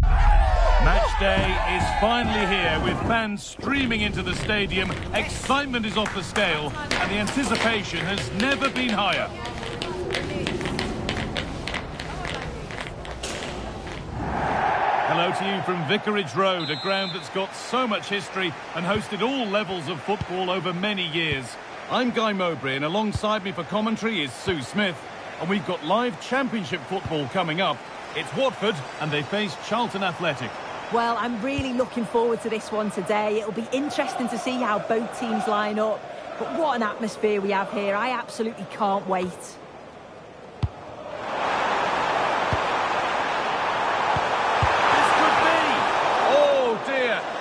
Match day is finally here, with fans streaming into the stadium. Excitement is off the scale, and the anticipation has never been higher. Hello to you from Vicarage Road, a ground that's got so much history and hosted all levels of football over many years. I'm Guy Mowbray, and alongside me for commentary is Sue Smith, and we've got live Championship football coming up. It's Watford, and they face Charlton Athletic. Well, I'm really looking forward to this one today. It'll be interesting to see how both teams line up. But what an atmosphere we have here. I absolutely can't wait.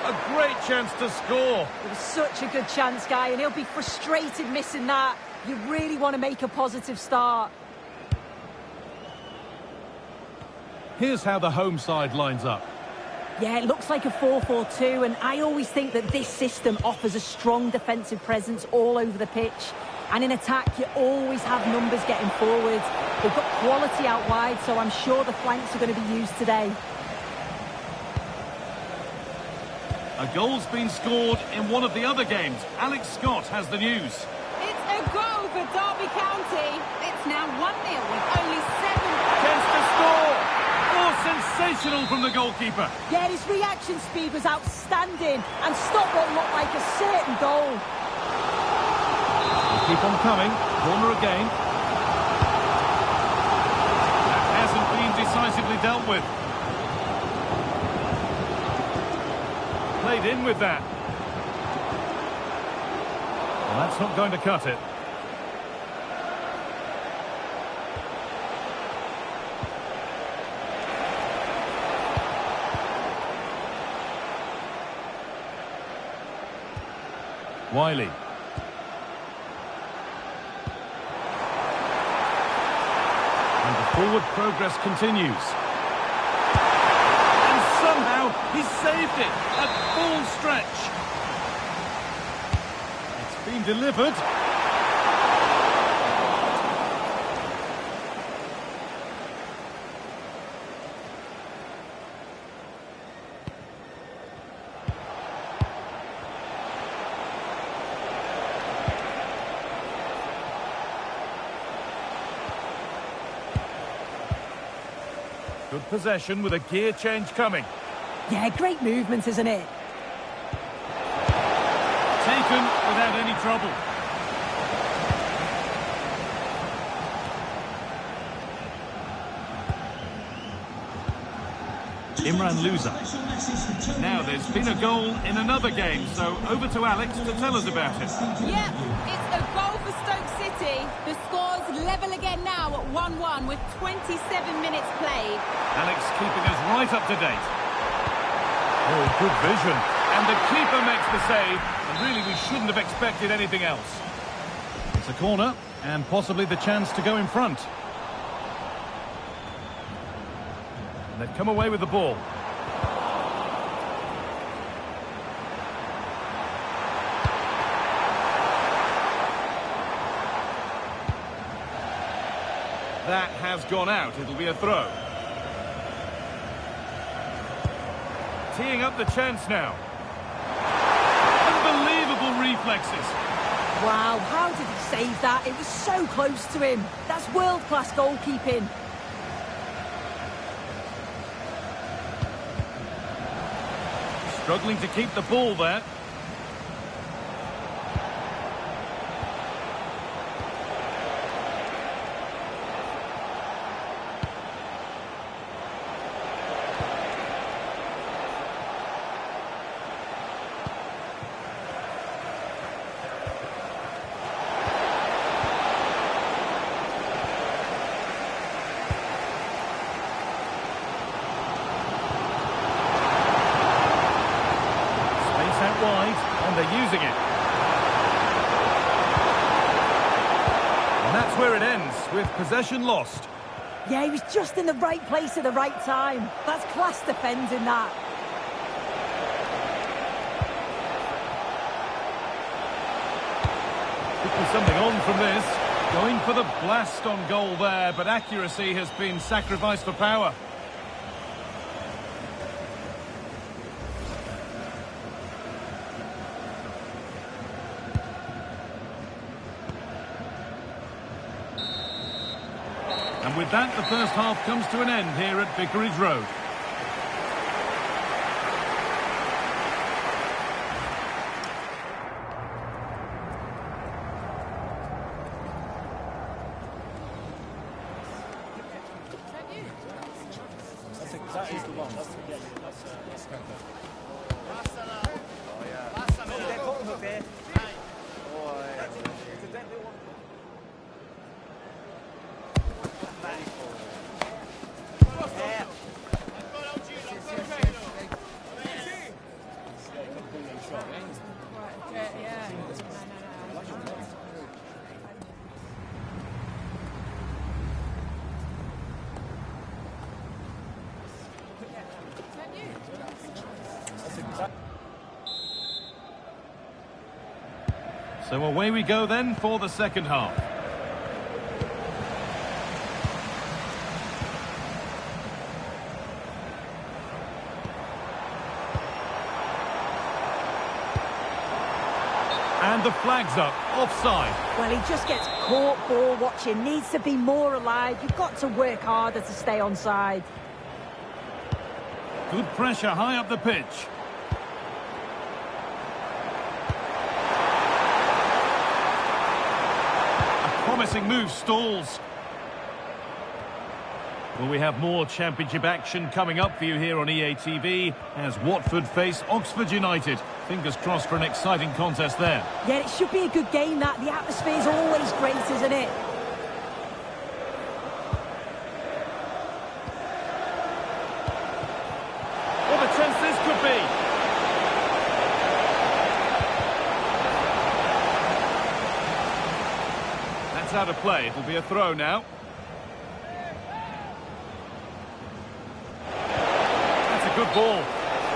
A great chance to score. It was such a good chance, Guy, and he'll be frustrated missing that. You really want to make a positive start. Here's how the home side lines up. Yeah, it looks like a 4-4-2, and I always think that this system offers a strong defensive presence all over the pitch. And in attack, you always have numbers getting forward. They've got quality out wide, so I'm sure the flanks are going to be used today. A goal's been scored in one of the other games. Alex Scott has the news. It's a goal for Derby County. It's now 1-0 with only 7... Chance to score! Oh, sensational from the goalkeeper. Yeah, his reaction speed was outstanding and stopped what looked like a certain goal. They keep on coming. Corner again. That hasn't been decisively dealt with. Played in with that. Well, that's not going to cut it. Wiley. And the forward progress continues. Somehow he saved it at full stretch. It's been delivered. Good possession with a gear change coming. Yeah, great movement, isn't it? Taken without any trouble. Imran Louza. Now, there's been a goal in another game, so over to Alex to tell us about it. Yep, it's a goal for Stoke City. The score's level again now at 1-1 with 27 minutes played. Alex keeping us right up to date. Oh, good vision. And the keeper makes the save, and really we shouldn't have expected anything else. It's a corner, and possibly the chance to go in front. And they've come away with the ball. That has gone out. It'll be a throw. Teeing up the chance now. Unbelievable reflexes. Wow, how did he save that? It was so close to him. That's world-class goalkeeping. Struggling to keep the ball there. Wide, and they're using it. And that's where it ends, with possession lost. Yeah, he was just in the right place at the right time. That's class defending, that. Could be something on from this. Going for the blast on goal there, but accuracy has been sacrificed for power. And with that, the first half comes to an end here at Vicarage Road. That is the one. That's So away we go then for the second half. And the flag's up, offside. Well, he just gets caught ball watching, needs to be more alive. You've got to work harder to stay onside. Good pressure high up the pitch. Promising move stalls. Well, we have more championship action coming up for you here on EA TV as Watford face Oxford United. Fingers crossed for an exciting contest there. Yeah, it should be a good game, that. The atmosphere's always great, isn't it? What a chance this could be. Out of play. It'll be a throw now. That's a good ball.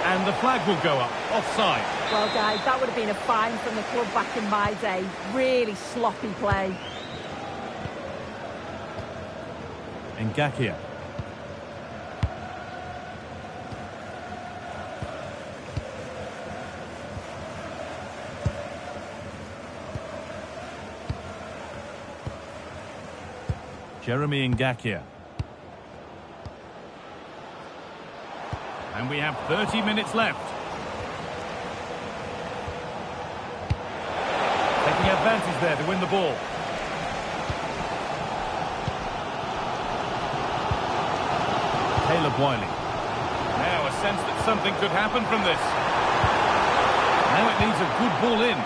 And the flag will go up. Offside. Well, guys, that would have been a fine from the club back in my day. Really sloppy play. Ngakia. Jeremy Ngakia. And we have 30 minutes left. Taking advantage there to win the ball. Caleb Wiley. Now a sense that something could happen from this. Now it needs a good ball in.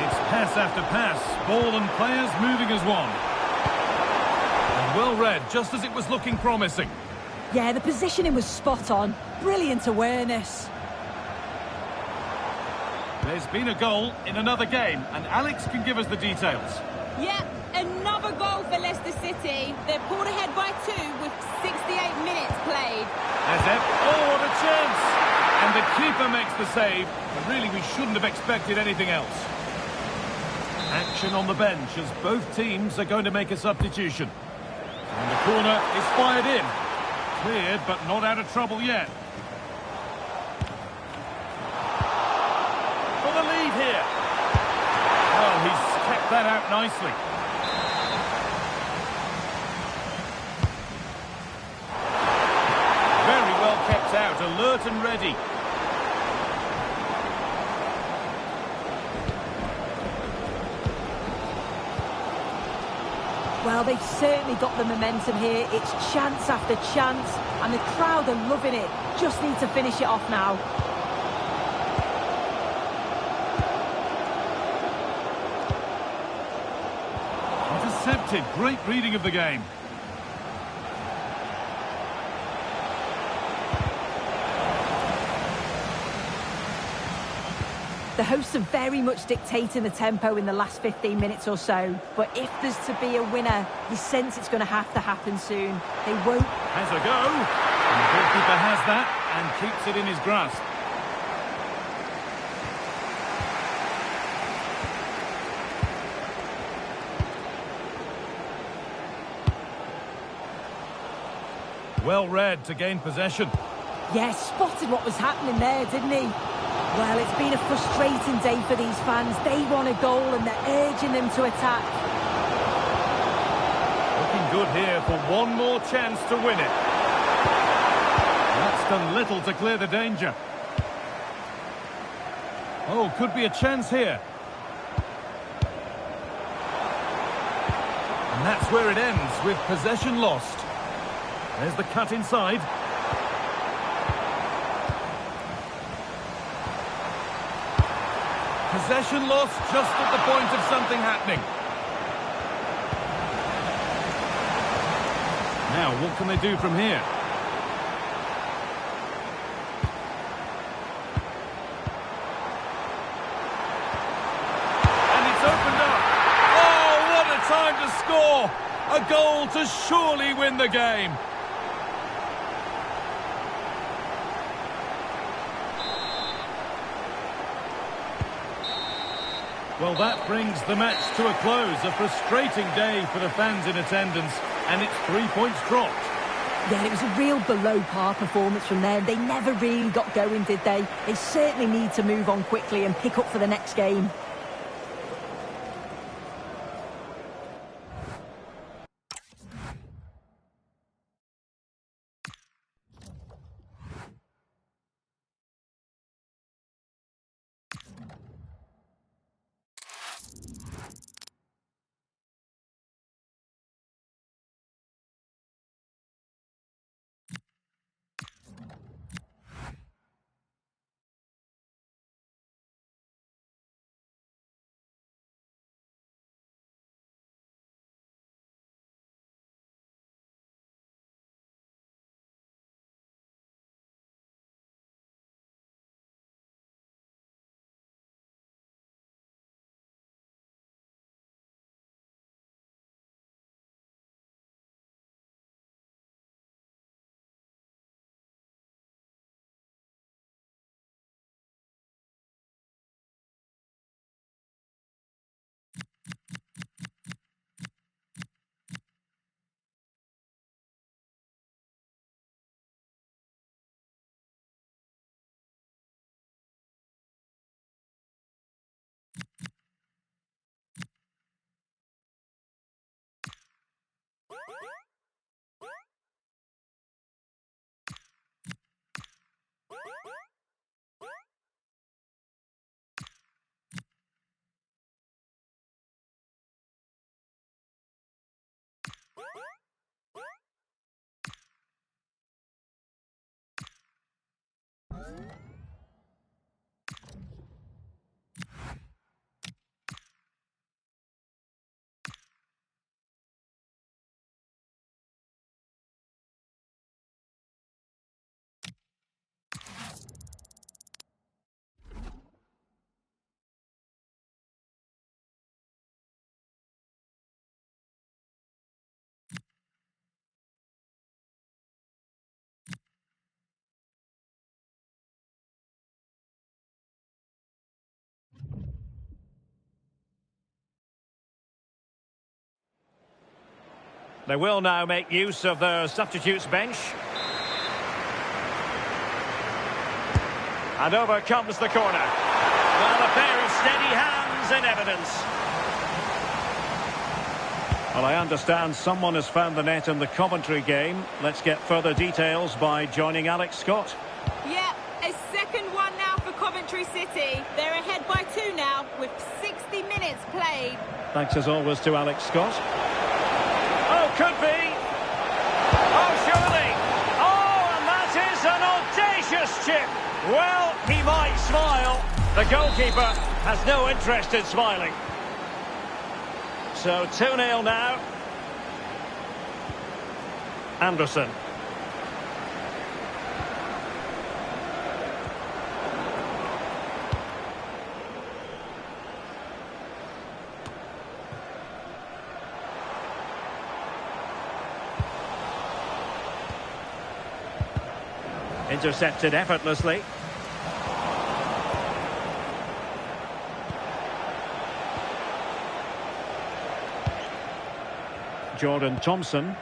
It's pass after pass. Ball and players moving as one. Well read, just as it was looking promising. Yeah, the positioning was spot on. Brilliant awareness. There's been a goal in another game, and Alex can give us the details. Yeah, another goal for Leicester City. They're pulled ahead by 2 with 68 minutes played. Oh, what a chance! And the keeper makes the save, but really we shouldn't have expected anything else. Action on the bench as both teams are going to make a substitution. And the corner is fired in. Cleared, but not out of trouble yet. For the lead here. Well, he's kept that out nicely. Very well kept out, alert and ready. Well, they've certainly got the momentum here. It's chance after chance, and the crowd are loving it. Just need to finish it off now. Intercepted. Great reading of the game. The hosts are very much dictating the tempo in the last 15 minutes or so. But if there's to be a winner, you sense it's going to happen soon. They won't. Has a go. And the goalkeeper has that and keeps it in his grasp. Well read to gain possession. Yeah, spotted what was happening there, didn't he? Well, it's been a frustrating day for these fans. They want a goal and they're urging them to attack. Looking good here for one more chance to win it. That's done little to clear the danger. Oh, could be a chance here. And that's where it ends, with possession lost. There's the cut inside. Possession lost just at the point of something happening. Now, what can they do from here? And it's opened up. Oh, what a time to score! A goal to surely win the game. Well, that brings the match to a close. A frustrating day for the fans in attendance, and it's 3 points dropped. Yeah, it was a real below-par performance from them. They never really got going, did they? They certainly need to move on quickly and pick up for the next game. They will now make use of their substitutes bench. And over comes the corner. Well, a pair of steady hands in evidence. Well, I understand someone has found the net in the Coventry game. Let's get further details by joining Alex Scott. Yeah, a second one now for Coventry City. They're ahead by 2 now with 60 minutes played. Thanks as always to Alex Scott. Oh, could be. Oh, surely. Oh, and that is an audacious chip. Well, he might smile. The goalkeeper has no interest in smiling. So 2-0 now. Anderson. Intercepted effortlessly. Jordan Thompson.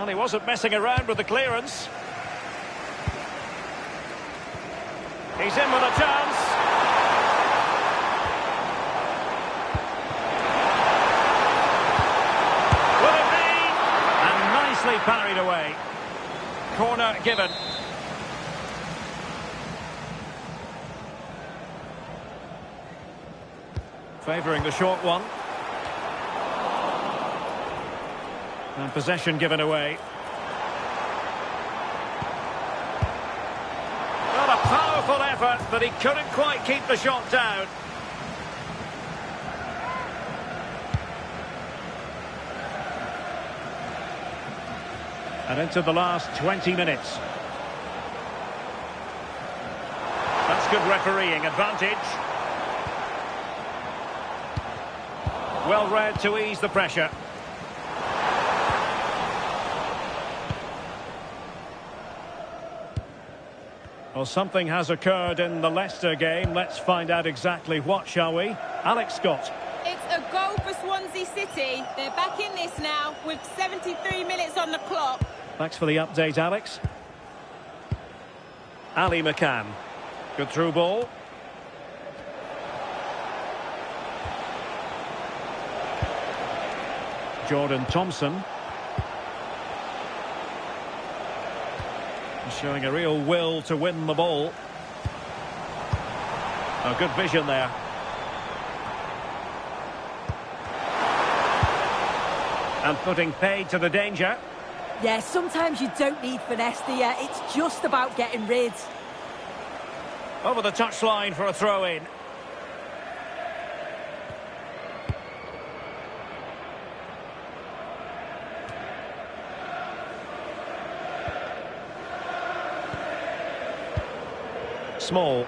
Well, he wasn't messing around with the clearance. He's in with a chance. Will it be? And nicely parried away. Corner given. Favouring the short one. And possession given away. Not a powerful effort, but he couldn't quite keep the shot down. And into the last 20 minutes. That's good refereeing advantage. Well read to ease the pressure. Well, something has occurred in the Leicester game. Let's find out exactly what, shall we? Alex Scott. It's a goal for Swansea City. They're back in this now with 73 minutes on the clock. Thanks for the update, Alex. Ali McCann. Good through ball. Jordan Thompson. Showing a real will to win the ball. Oh, good vision there. And putting paid to the danger. Yeah, sometimes you don't need finesse, do you? It's just about getting rid. Over the touchline for a throw-in. Small.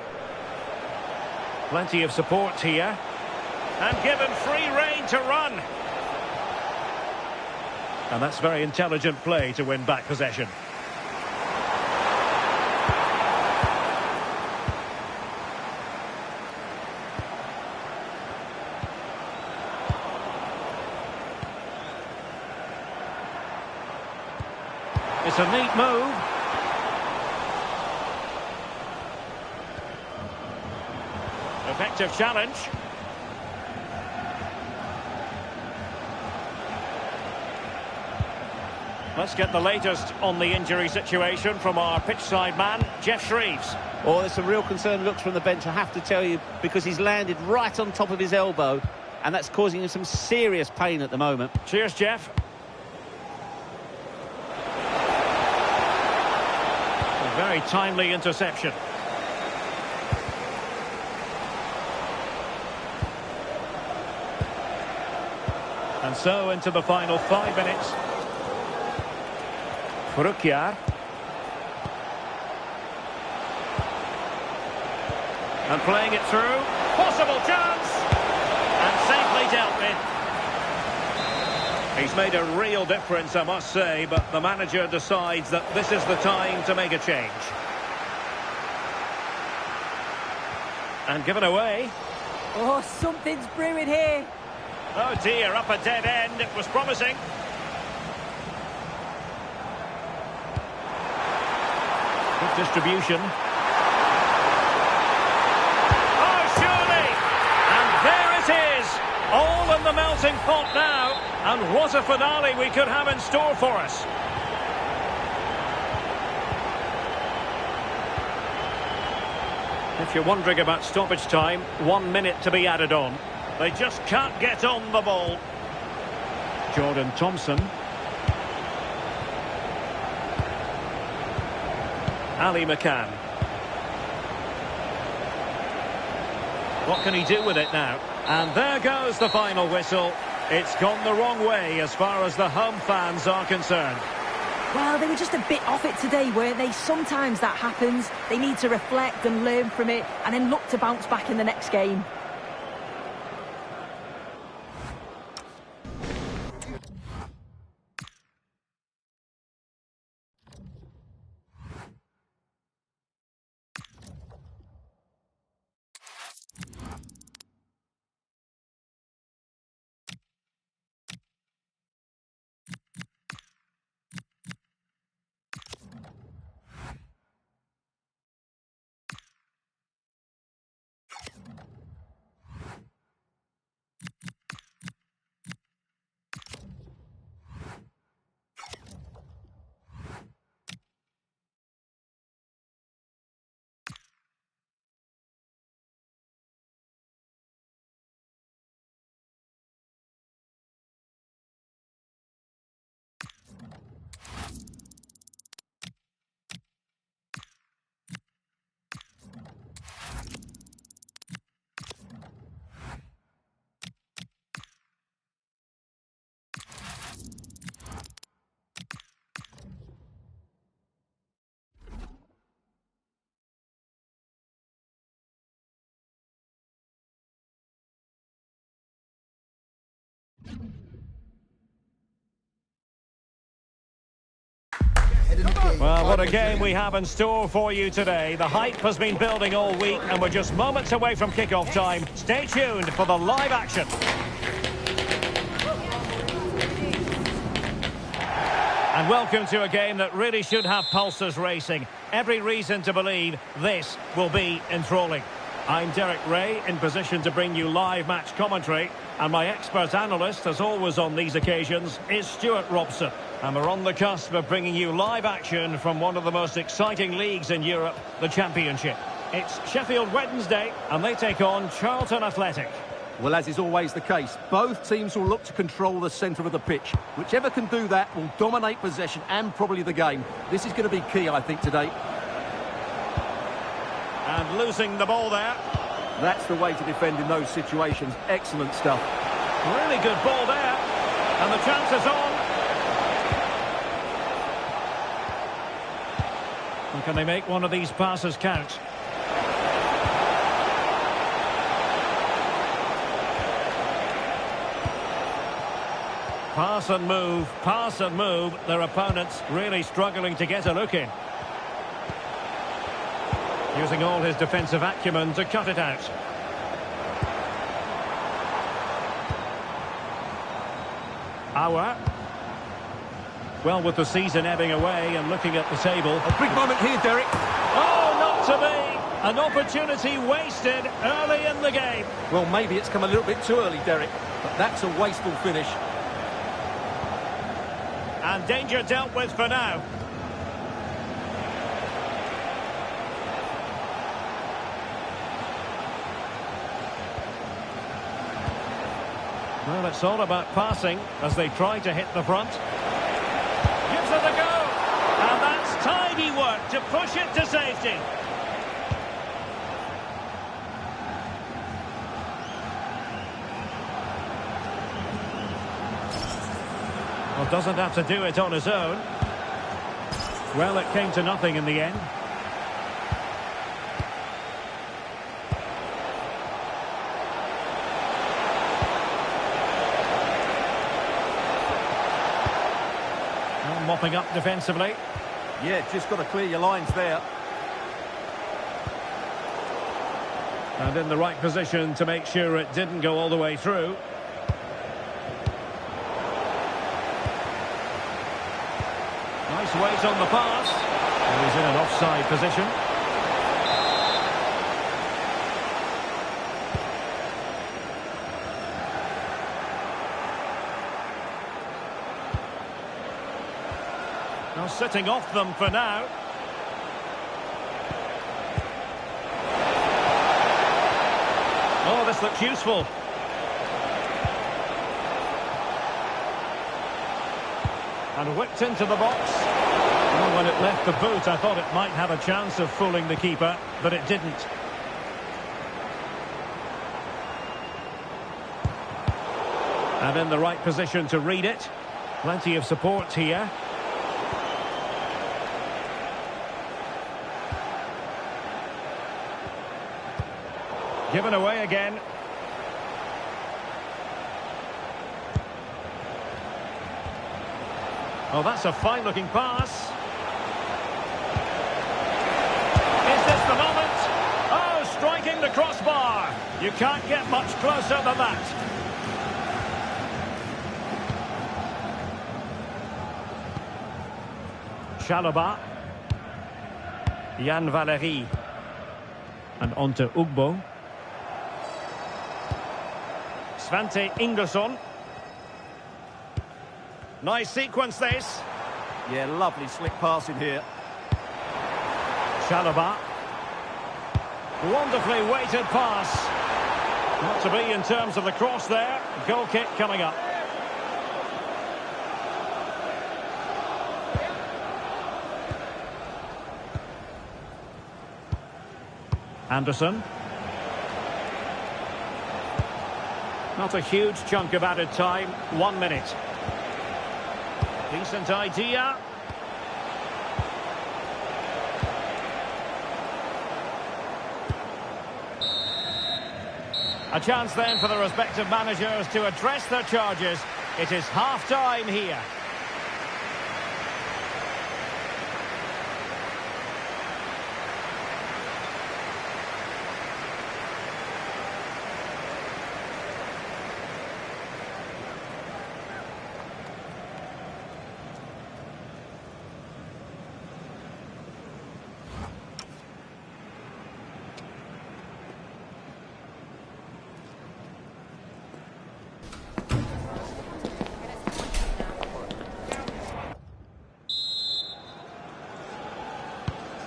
Plenty of support here. And given free rein to run. And that's very intelligent play to win back possession. It's a neat move. Effective challenge. Let's get the latest on the injury situation from our pitchside man, Jeff Shreves. Oh, there's some real concerned looks from the bench, I have to tell you, because he's landed right on top of his elbow, and that's causing him some serious pain at the moment. Cheers, Jeff. A very timely interception. And so into the final 5 minutes. Furukiar. And playing it through. Possible chance. And safely dealt with. He's made a real difference, I must say, but the manager decides that this is the time to make a change. And given away. Oh, something's brewing here. Oh dear, up a dead end. It was promising. Good distribution. Oh, surely! And there it is! All in the melting pot now. And what a finale we could have in store for us. If you're wondering about stoppage time, 1 minute to be added on. They just can't get on the ball. Jordan Thompson. Ali McCann. What can he do with it now? And there goes the final whistle. It's gone the wrong way as far as the home fans are concerned. Well, they were just a bit off it today, weren't they? Sometimes that happens. They need to reflect and learn from it and then look to bounce back in the next game. Well, what a game we have in store for you today. The hype has been building all week, and we're just moments away from kick-off time. Stay tuned for the live action. And welcome to a game that really should have pulses racing. Every reason to believe this will be enthralling. I'm Derek Ray, in position to bring you live match commentary. And my expert analyst, as always on these occasions, is Stuart Robson. And we're on the cusp of bringing you live action from one of the most exciting leagues in Europe, the Championship. It's Sheffield Wednesday, and they take on Charlton Athletic. Well, as is always the case, both teams will look to control the centre of the pitch. Whichever can do that will dominate possession and probably the game. This is going to be key, I think, today. And losing the ball there. That's the way to defend in those situations. Excellent stuff. Really good ball there. And the chance is on. And can they make one of these passes count? Pass and move, pass and move. Their opponents really struggling to get a look in. Using all his defensive acumen to cut it out. Auer. Well, with the season ebbing away and looking at the table. A big moment here, Derek. Oh, not to be. An opportunity wasted early in the game. Well, maybe it's come a little bit too early, Derek. But that's a wasteful finish. And danger dealt with for now. Well, it's all about passing as they try to hit the front. Gives it a go. And that's tidy work to push it to safety. Well, doesn't have to do it on his own. Well, it came to nothing in the end. Mopping up defensively. Yeah, just got to clear your lines there. And in the right position to make sure it didn't go all the way through. Nice weight on the pass. And he's in an offside position. Now sitting off them for now. Oh, this looks useful. And whipped into the box. Well, when it left the boot, I thought it might have a chance of fooling the keeper, but it didn't. And in the right position to read it. Plenty of support here. Given away again. Oh, that's a fine-looking pass. Is this the moment? Oh, striking the crossbar. You can't get much closer than that. Chalobah. Jan Valery. And on to Ugbo. Svante Ingesson. Nice sequence this. Yeah, lovely slick passing here. Chalobah. Wonderfully weighted pass. Not to be in terms of the cross there. Goal kick coming up. Anderson. Not a huge chunk of added time. 1 minute. Decent idea. A chance then for the respective managers to address their charges. It is half-time here.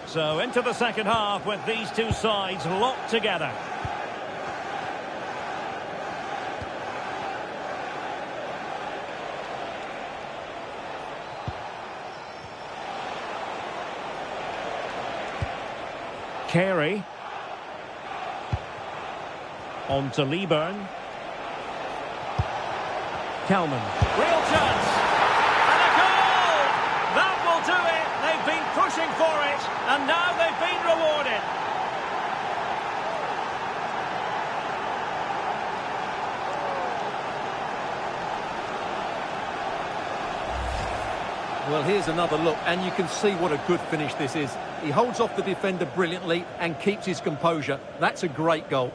So into the second half with these two sides locked together. Carey. On to Leeburn. Kelman. Real chance. And a goal! That will do it. They've been pushing for it. And now they've been rewarded. Well, here's another look, and you can see what a good finish this is. He holds off the defender brilliantly and keeps his composure. That's a great goal.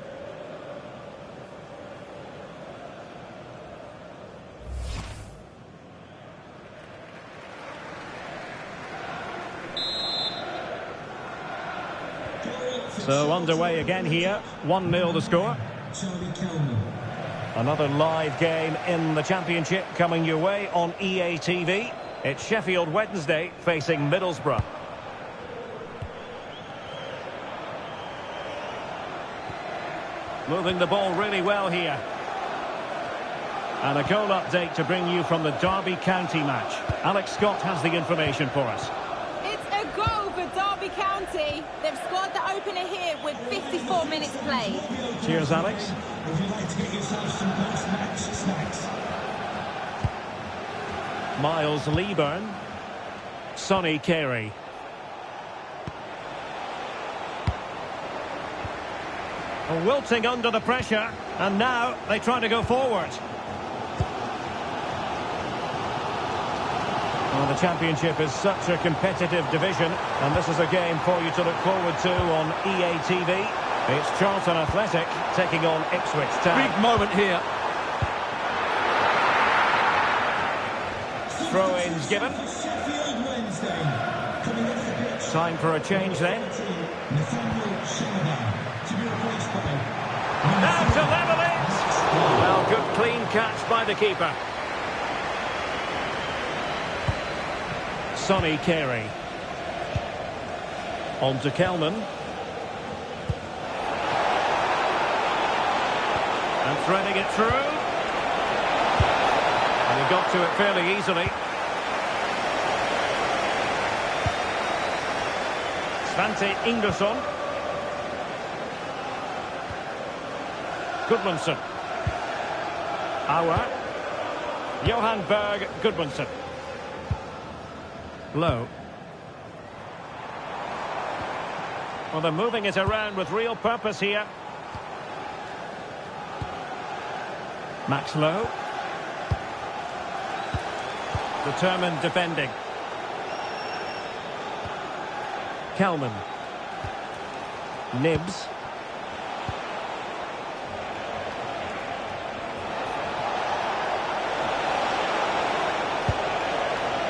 So underway again here. 1-0 the score. Another live game in the Championship coming your way on EA TV. It's Sheffield Wednesday facing Middlesbrough. Moving the ball really well here. And a goal update to bring you from the Derby County match. Alex Scott has the information for us. It's a goal for Derby County. They've scored the opener here with 54 minutes played. Cheers, Alex. Would you like to get yourself some post-match snacks? Miles Leeburn. Sonny Carey. Wilting under the pressure, and now they try to go forward. Well, the Championship is such a competitive division, and this is a game for you to look forward to on EA TV. It's Charlton Athletic taking on Ipswich Town. Big moment here. Throw-ins given. Time for a change then. Now to level it. Well, good clean catch by the keeper. Sonny Carey. On to Kelman. And threading it through. And he got to it fairly easily. Svante Ingerson. Goodmanson. Auer. Johan Berg Goodmanson. Low. Well, they're moving it around with real purpose here. Max Lowe. Determined defending. Kelman. Nibs.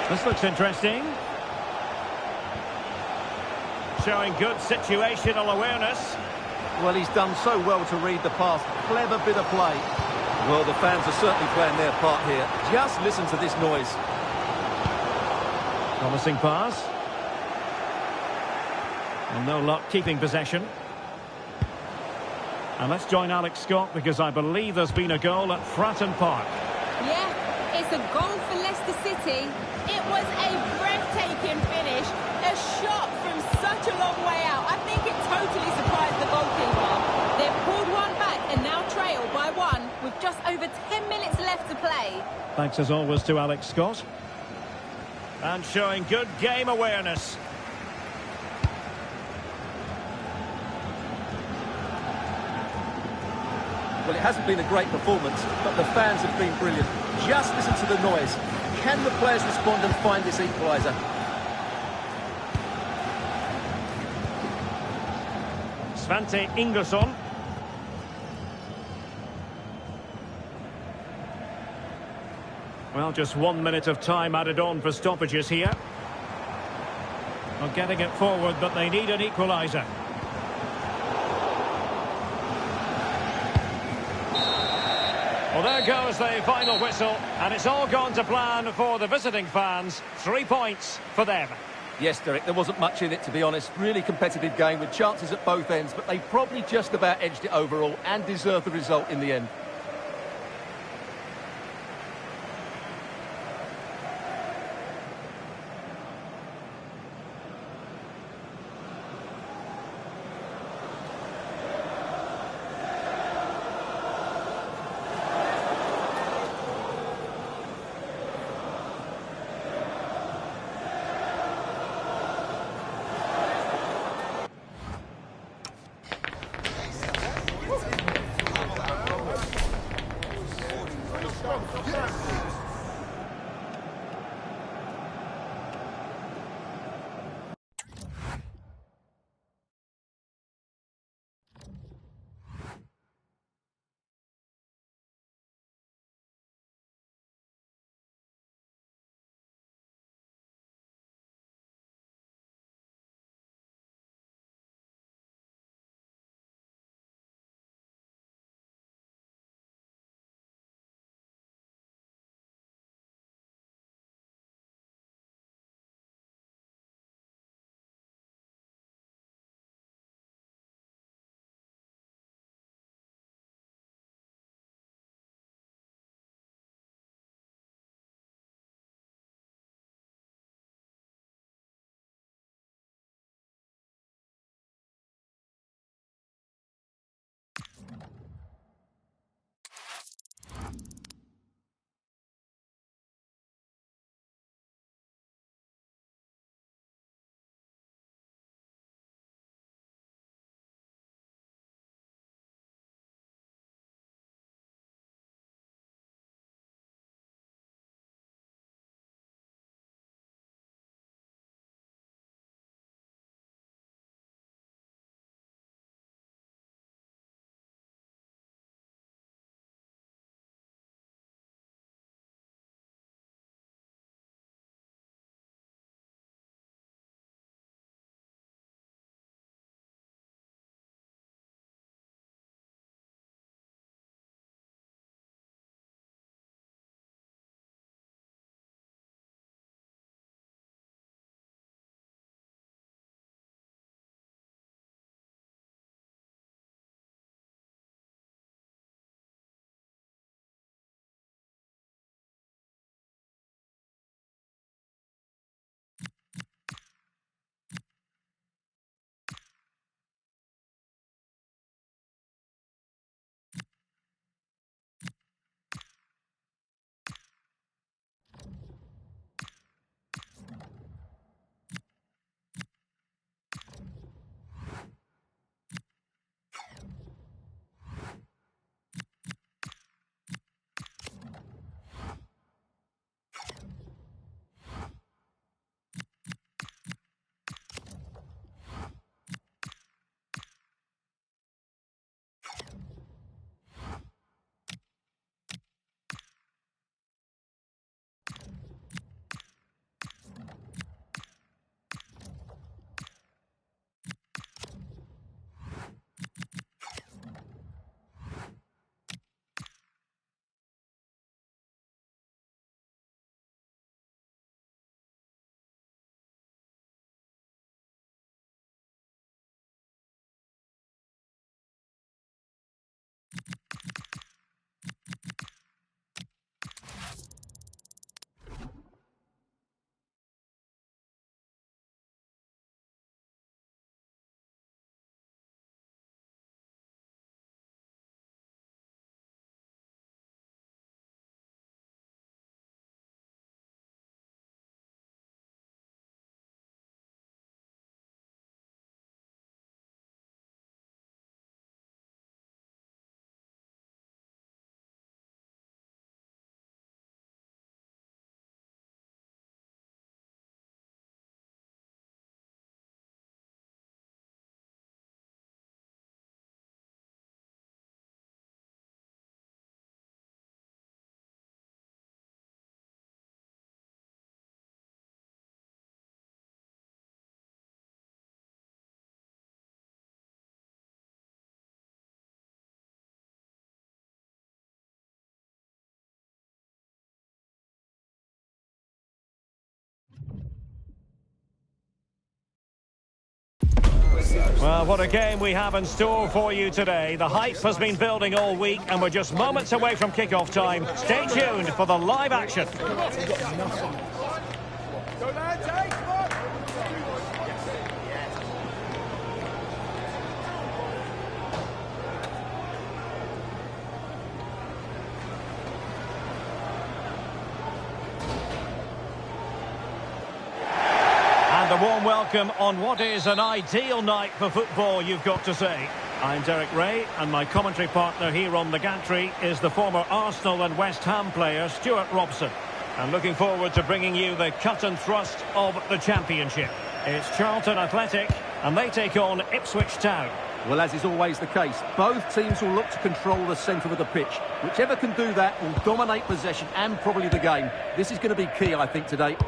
This looks interesting. Showing good situational awareness. Well, he's done so well to read the pass. Clever bit of play. Well, the fans are certainly playing their part here. Just listen to this noise. Promising pass. And no luck keeping possession. And let's join Alex Scott because I believe there's been a goal at Fratton Park. Yeah, it's a goal for Leicester City. It was a breathtaking finish. A shot from such a long way out. I think it totally surprised the goalkeeper. They've pulled one back and now trail by one with just over 10 minutes left to play. Thanks as always to Alex Scott. And showing good game awareness. Well, it hasn't been a great performance, but the fans have been brilliant. Just listen to the noise. Can the players respond and find this equaliser? Svante Ingerson. Well, just 1 minute of time added on for stoppages here. Well, getting it forward, but they need an equaliser. Well, there goes the final whistle, and it's all gone to plan for the visiting fans. 3 points for them. Yes, Derek, there wasn't much in it, to be honest. Really competitive game with chances at both ends, but they probably just about edged it overall and deserved the result in the end. Well, what a game we have in store for you today. The hype has been building all week and we're just moments away from kick-off time. Stay tuned for the live action. A warm welcome on what is an ideal night for football, you've got to say. I'm Derek Ray, and my commentary partner here on the gantry is the former Arsenal and West Ham player Stuart Robson. And looking forward to bringing you the cut and thrust of the Championship. It's Charlton Athletic, and they take on Ipswich Town. Well, as is always the case, both teams will look to control the centre of the pitch. Whichever can do that will dominate possession and probably the game. This is going to be key, I think, today.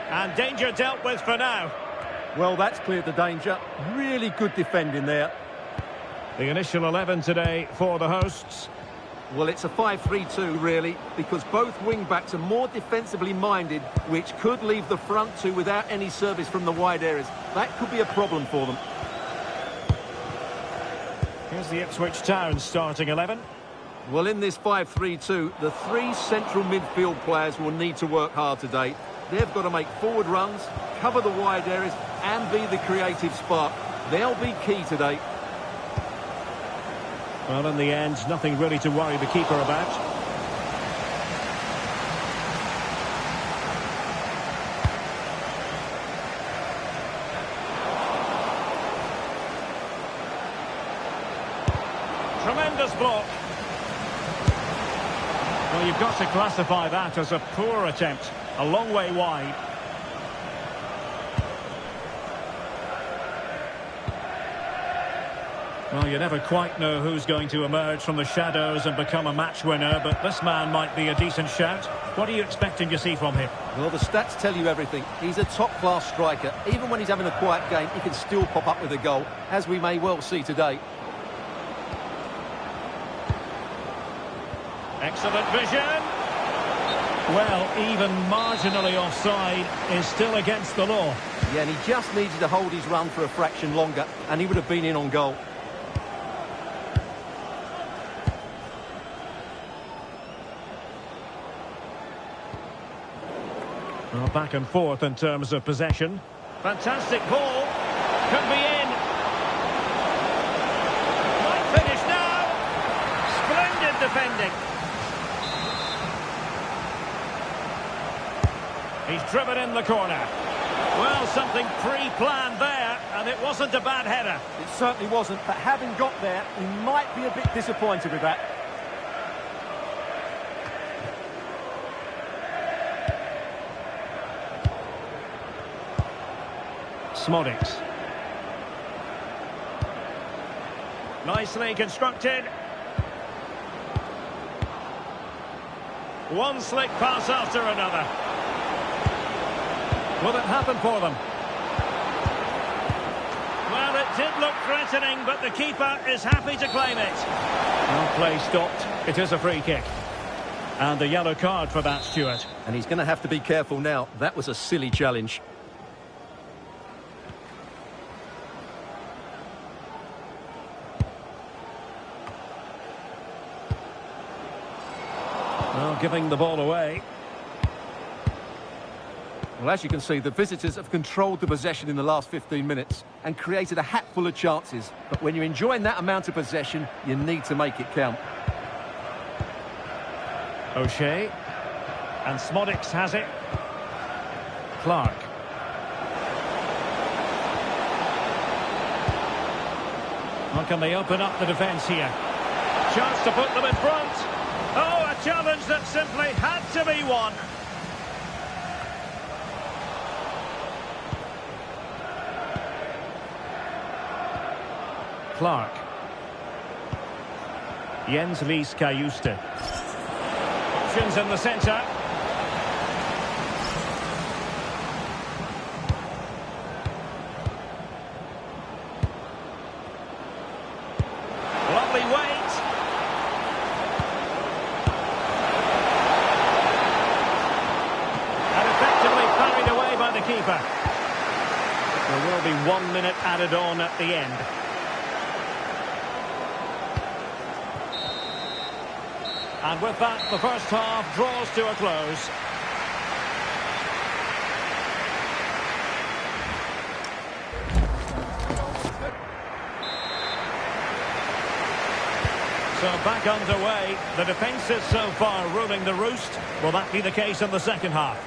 And danger dealt with for now. Well, that's cleared the danger. Really good defending there. The initial 11 today for the hosts. Well, it's a 5-3-2, really, because both wing-backs are more defensively minded, which could leave the front two without any service from the wide areas. That could be a problem for them. Here's the Ipswich Town starting 11. Well, in this 5-3-2, the three central midfield players will need to work hard today. They've got to make forward runs, cover the wide areas, and be the creative spark. They'll be key today. Well, in the end, nothing really to worry the keeper about. Tremendous block. Well, you've got to classify that as a poor attempt. A long way wide. Well, you never quite know who's going to emerge from the shadows and become a match winner, but this man might be a decent shout. What are you expecting to see from him? Well, the stats tell you everything. He's a top-class striker. Even when he's having a quiet game, he can still pop up with a goal, as we may well see today. Excellent vision. Well, even marginally offside is still against the law. Yeah, and he just needed to hold his run for a fraction longer, and he would have been in on goal. Well, back and forth in terms of possession. Fantastic ball. Could be in. Might finish now. Splendid defending. He's driven in the corner. Well, something pre-planned there, and it wasn't a bad header. It certainly wasn't, but having got there, he might be a bit disappointed with that. Smodics. Nicely constructed. One slick pass after another. Will it happen for them? Well, it did look threatening, but the keeper is happy to claim it. Well, play stopped. It is a free kick. And a yellow card for that, Stuart. And he's going to have to be careful now. That was a silly challenge. Well, giving the ball away. Well, as you can see, the visitors have controlled the possession in the last 15 minutes and created a hatful of chances. But when you're enjoying that amount of possession, you need to make it count. O'Shea. And Smodics has it. Clark. How can they open up the defence here? Chance to put them in front. Oh, a challenge that simply had to be won. Clark. Jens Lies Kajuste. Options in the centre. Lovely weight. And effectively carried away by the keeper. There will be 1 minute added on at the end. And with that, the first half draws to a close. So back underway. The defence is so far ruling the roost. Will that be the case in the second half?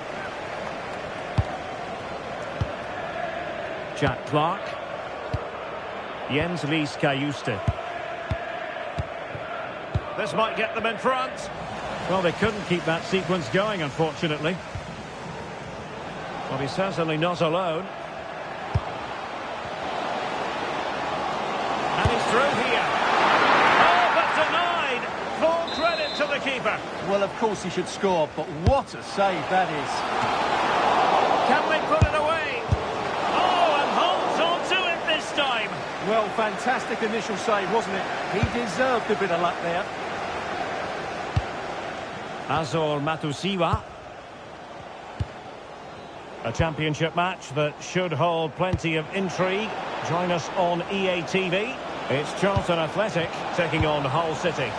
Jack Clark. Jens Lys Kajuste. This might get them in front. Well, they couldn't keep that sequence going, unfortunately. Well, he's certainly not alone. And he's through here. Oh, but denied. Full credit to the keeper. Well, of course he should score, but what a save that is. Can they put it away? Oh, and holds on to it this time. Well, fantastic initial save, wasn't it? He deserved a bit of luck there. Azor Matusiwa. A championship match that should hold plenty of intrigue. Join us on EA TV. It's Charlton Athletic taking on Hull City.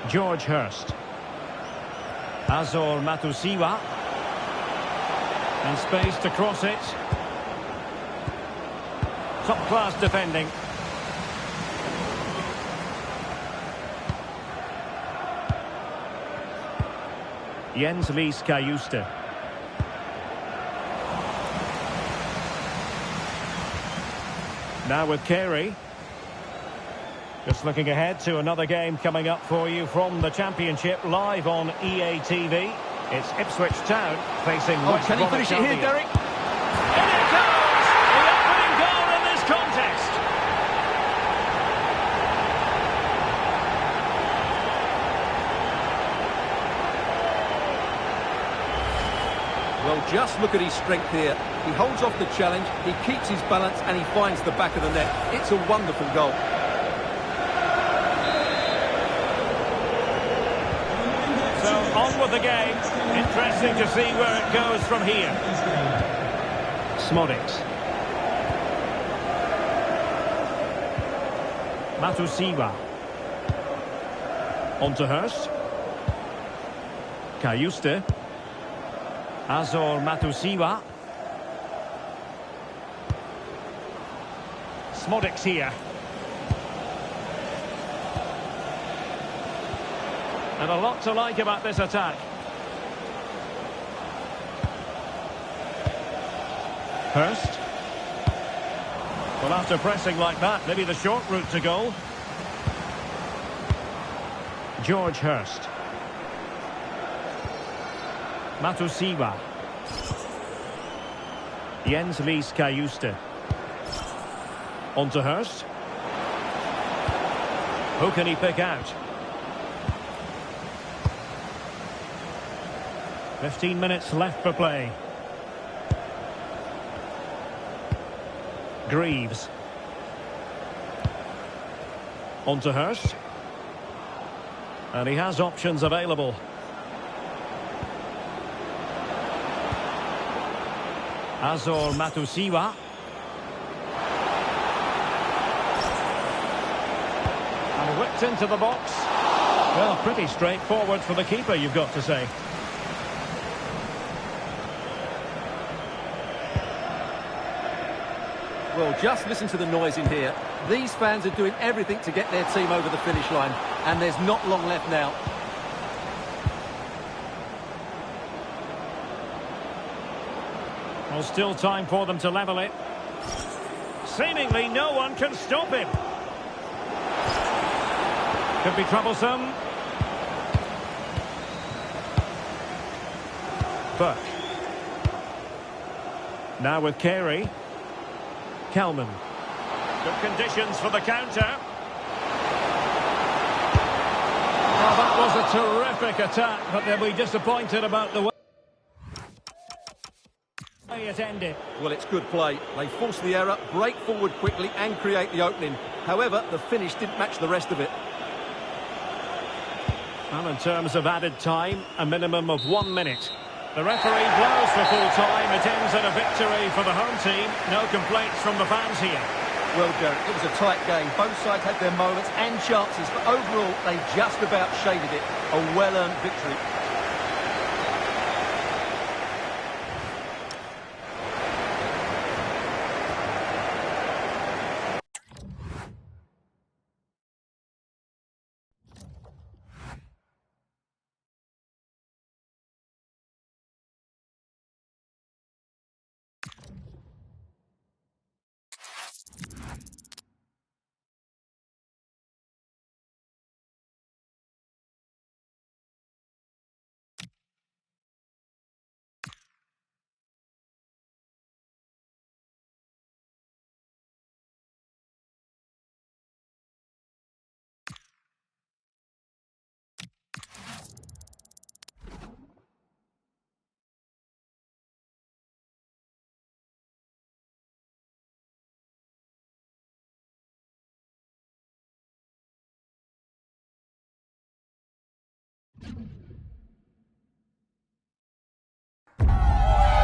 George Hurst. Azor Matusiwa. And space to cross it. Top-class defending. Jens Lys Kajuste. Now with Carey. Just looking ahead to another game coming up for you from the Championship live on EA TV. It's Ipswich Town facing West Can he Bromwich finish it here, Albion. Derek? In it goes! The opening goal in this contest. Well, just look at his strength here. He holds off the challenge, he keeps his balance, and he finds the back of the net. It's a wonderful goal. So on with the game. Interesting to see where it goes from here. Smodics. Matusiwa. On to Hurst. Kajuste. Azor Matusiwa. Smodics here. And a lot to like about this attack. Hurst. Well, after pressing like that, maybe the short route to goal. George Hurst. Matusiwa. Jens Lys Kajuste. On to Hurst. Who can he pick out? 15 minutes left for play. Greaves. On to Hurst. And he has options available. Azor Matusiwa. And whipped into the box. Well, pretty straightforward for the keeper, you've got to say. Well, just listen to the noise in here. These fans are doing everything to get their team over the finish line, and there's not long left now. Well, still time for them to level it. Seemingly no one can stop him. Could be troublesome. Burke. Now with Carey. Kelman. Good conditions for the counter. Oh, that was a terrific attack, but they'll be disappointed about the way it ended. Well, it's good play. They force the error, break forward quickly and create the opening. However, the finish didn't match the rest of it. Well, in terms of added time, a minimum of 1 minute. The referee blows for full time. It ends in a victory for the home team. No complaints from the fans here. Well, Derek, it was a tight game. Both sides had their moments and chances, but overall, they just about shaded it. A well-earned victory.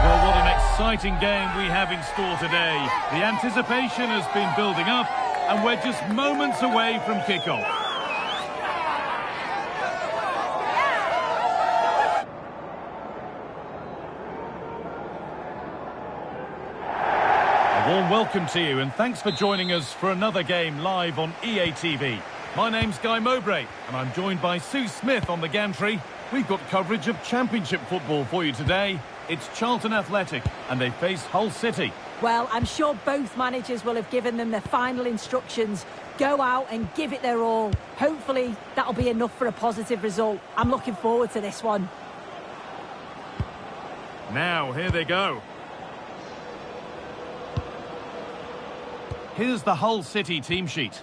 Well, what an exciting game we have in store today. The anticipation has been building up, and we're just moments away from kickoff. A warm welcome to you, and thanks for joining us for another game live on EA TV. My name's Guy Mowbray, and I'm joined by Sue Smith on the gantry. We've got coverage of Championship football for you today. It's Charlton Athletic, and they face Hull City. Well, I'm sure both managers will have given them their final instructions. Go out and give it their all. Hopefully, that'll be enough for a positive result. I'm looking forward to this one. Now, here they go. Here's the Hull City team sheet.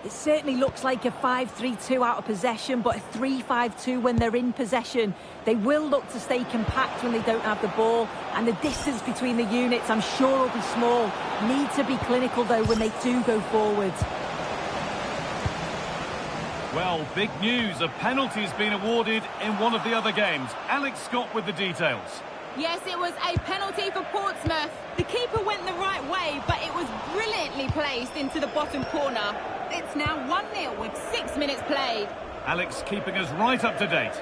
It certainly looks like a 5-3-2 out of possession, but a 3-5-2 when they're in possession. They will look to stay compact when they don't have the ball, and the distance between the units, I'm sure, will be small. Need to be clinical, though, when they do go forward. Well, big news. A penalty has been awarded in one of the other games. Alex Scott with the details. Yes, it was a penalty for Portsmouth. The keeper went the right way, but it was brilliantly placed into the bottom corner. It's now 1-0 with 6 minutes played. Alex keeping us right up to date.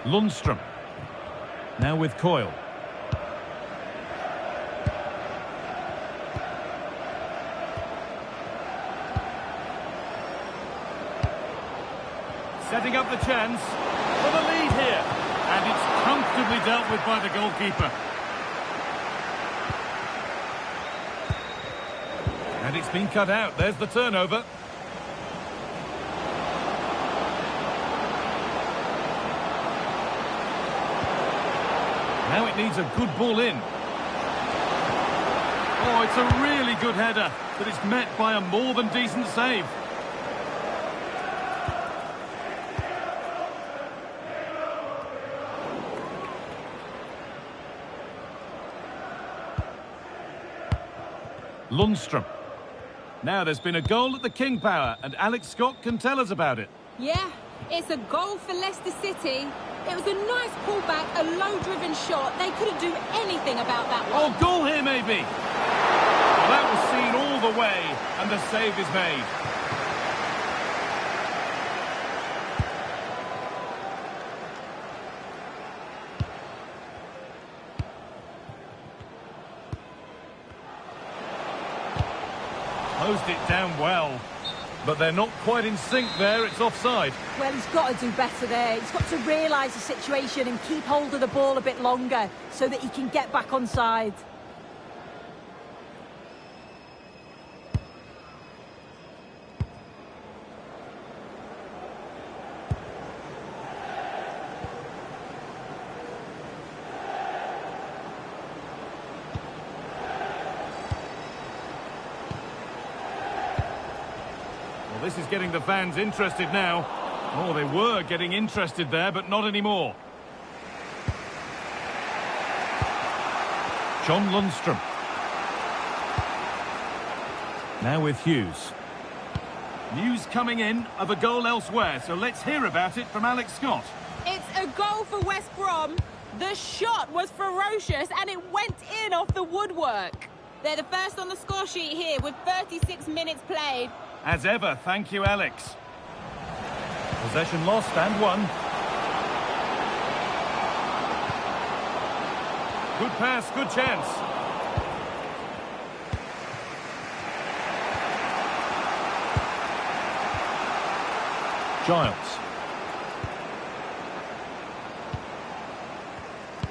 Lundstrom. Now with Coyle. Setting up the chance for the lead here. And it's comfortably dealt with by the goalkeeper. And it's been cut out. There's the turnover. Now it needs a good ball in. Oh, it's a really good header, but it's met by a more than decent save. Lundstrom. Now there's been a goal at the King Power, and Alex Scott can tell us about it. Yeah, it's a goal for Leicester City. It was a nice pullback, a low-driven shot. They couldn't do anything about that one. Oh, goal here maybe. Well, that was seen all the way, and the save is made. Closed it down well, but they're not quite in sync there. It's offside. Well, he's got to do better there. He's got to realise the situation and keep hold of the ball a bit longer so that he can get back on side. Well, this is getting the fans interested now. Oh, they were getting interested there, but not anymore. John Lundstrom. Now with Hughes. News coming in of a goal elsewhere, so let's hear about it from Alex Scott. It's a goal for West Brom. The shot was ferocious and it went in off the woodwork. They're the first on the score sheet here with 36 minutes played. As ever, thank you, Alex. Possession lost and won. Good pass, good chance. Giles.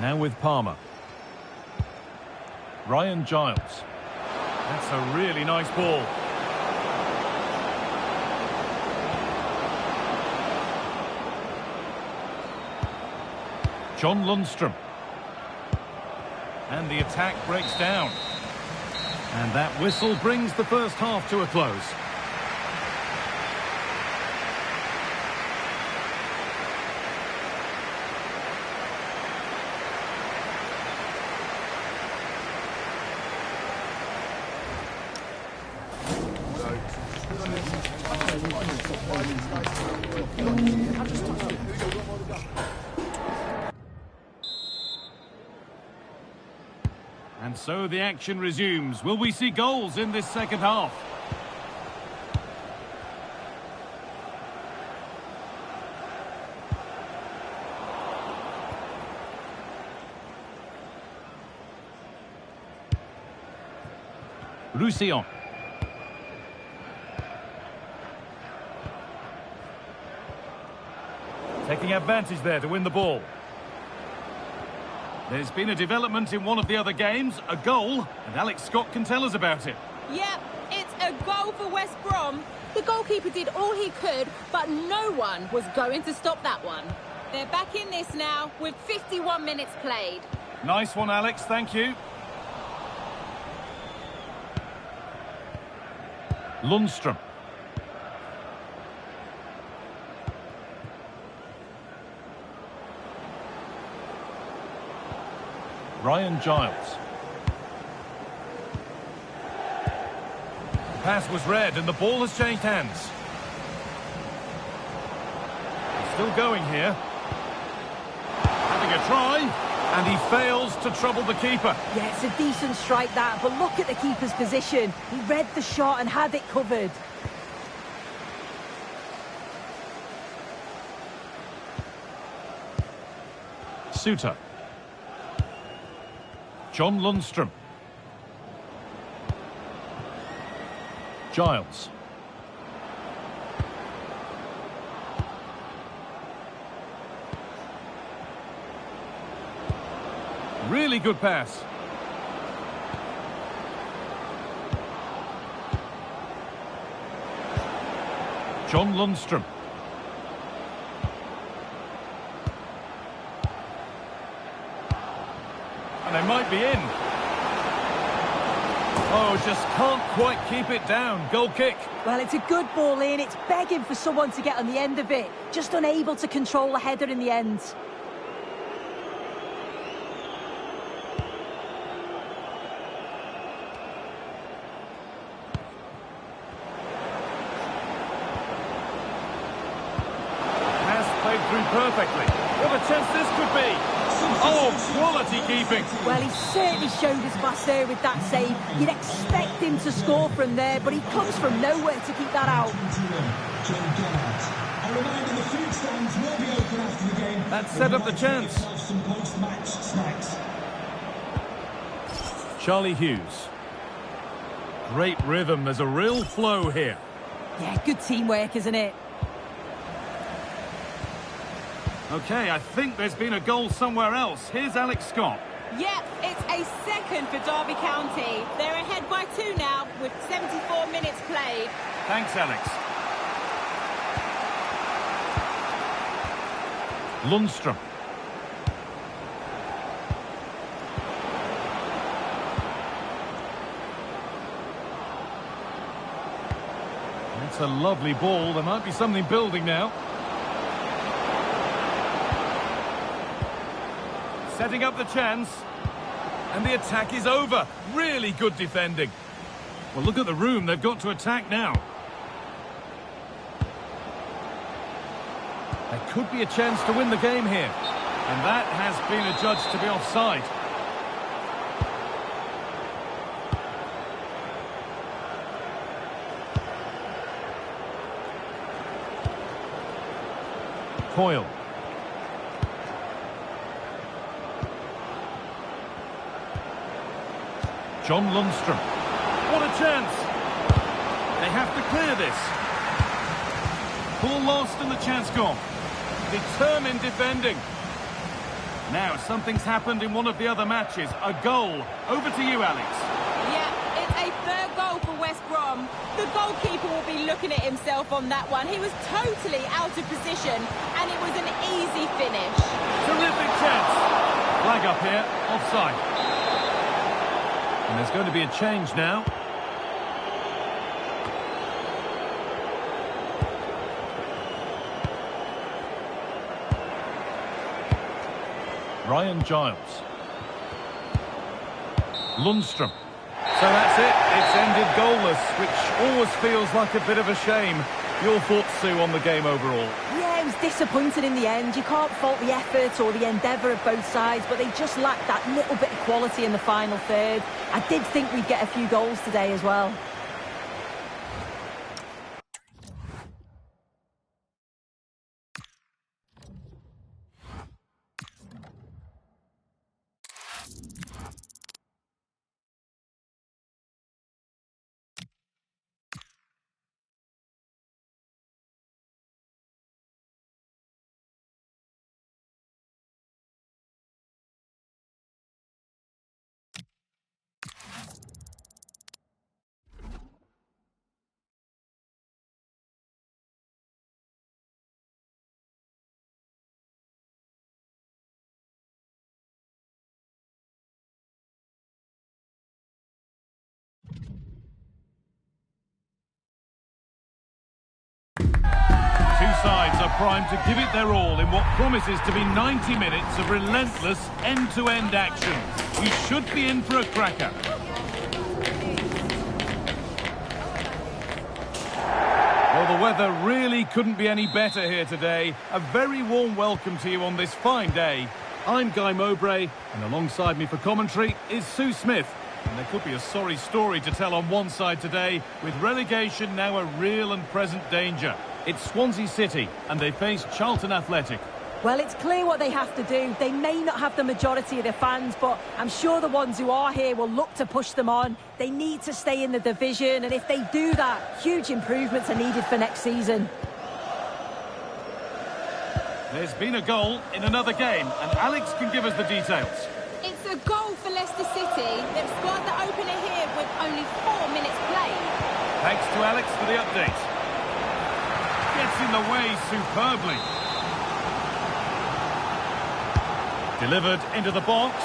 Now with Palmer. Ryan Giles. That's a really nice ball. John Lundstrom. And the attack breaks down. And that whistle brings the first half to a close. And so the action resumes. Will we see goals in this second half? Roussillon. Taking advantage there to win the ball. There's been a development in one of the other games, a goal, and Alex Scott can tell us about it. Yep, it's a goal for West Brom. The goalkeeper did all he could, but no one was going to stop that one. They're back in this now with 51 minutes played. Nice one, Alex, thank you. Lundstrom. Ryan Giles. The pass was read and the ball has changed hands. Still going here. Having a try, and he fails to trouble the keeper. Yeah, it's a decent strike that, but look at the keeper's position. He read the shot and had it covered. Suter. John Lundstrom. Giles. Really good pass. John Lundstrom. And they might be in. Oh, just can't quite keep it down. Goal kick. Well, it's a good ball in. It's begging for someone to get on the end of it. Just unable to control the header in the end. Pass played through perfectly. What a chance this could be. Oh, quality keeping. Well, he certainly showed his class there with that save. You'd expect him to score from there, but he comes from nowhere to keep that out. That set up the chance. Charlie Hughes. Great rhythm. There's a real flow here. Yeah, good teamwork, isn't it? Okay, I think there's been a goal somewhere else. Here's Alex Scott. Yep, it's a second for Derby County. They're ahead by 2 now with 74 minutes played. Thanks, Alex. Lundstrom. That's a lovely ball. There might be something building now. Setting up the chance. And the attack is over. Really good defending. Well, look at the room they've got to attack now. There could be a chance to win the game here. And that has been adjudged to be offside. Coyle. John Lundstrom. What a chance! They have to clear this. Ball lost and the chance gone. Determined defending. Now, something's happened in one of the other matches. A goal. Over to you, Alex. Yeah, it's a third goal for West Brom. The goalkeeper will be looking at himself on that one. He was totally out of position, and it was an easy finish. Terrific chance. Flag up here. Offside. And there's going to be a change now. Ryan Giles. Lundstrom. So that's it. It's ended goalless, which always feels like a bit of a shame. Your thoughts, Sue, on the game overall? Yeah, it was disappointing in the end. You can't fault the effort or the endeavour of both sides, but they just lacked that little bit of quality in the final third. I did think we'd get a few goals today as well. Two sides are primed to give it their all in what promises to be 90 minutes of relentless end-to-end action. You should be in for a cracker. Well, the weather really couldn't be any better here today. A very warm welcome to you on this fine day. I'm Guy Mowbray, and alongside me for commentary is Sue Smith. And there could be a sorry story to tell on one side today, with relegation now a real and present danger. It's Swansea City, and they face Charlton Athletic. Well, it's clear what they have to do. They may not have the majority of their fans, but I'm sure the ones who are here will look to push them on. They need to stay in the division, and if they do that, huge improvements are needed for next season. There's been a goal in another game, and Alex can give us the details. It's a goal for Leicester City. They've scored the opener here with only 4 minutes played. Thanks to Alex for the update. Gets in the way superbly. Delivered into the box.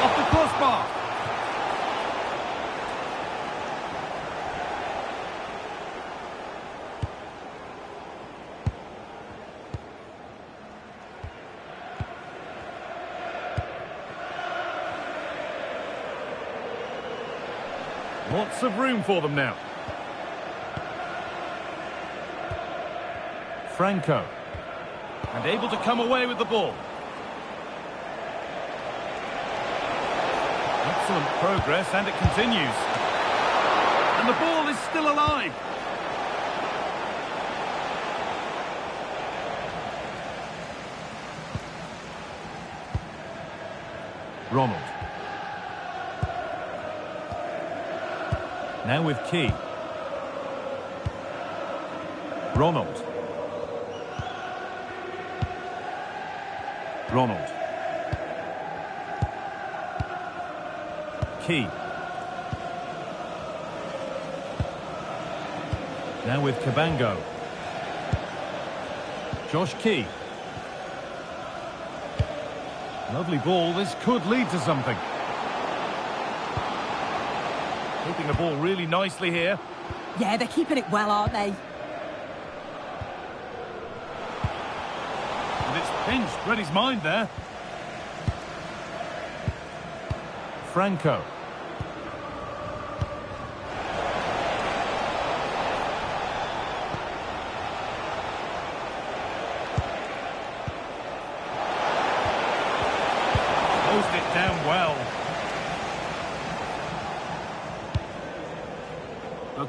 Off the crossbar. Lots of room for them now. Franco. And able to come away with the ball. Excellent progress, and it continues. And the ball is still alive. Ronald. Now with Key. Ronald. Ronald. Key. Now with Cabango. Josh Key. Lovely ball. This could lead to something. Keeping the ball really nicely here. Yeah, they're keeping it well, aren't they? And it's pinched. Read his mind there. Franco.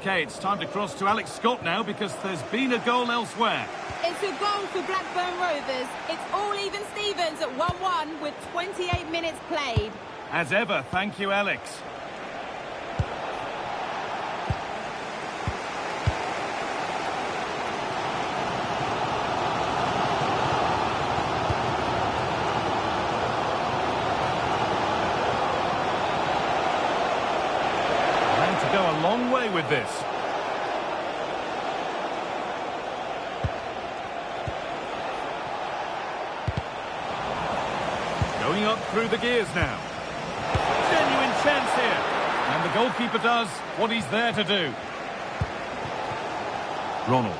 OK, it's time to cross to Alex Scott now because there's been a goal elsewhere. It's a goal for Blackburn Rovers. It's all even Stevens at 1-1 with 28 minutes played. As ever, thank you, Alex. And to go a long way with this. Going up through the gears now. Genuine chance here. And the goalkeeper does what he's there to do. Ronald.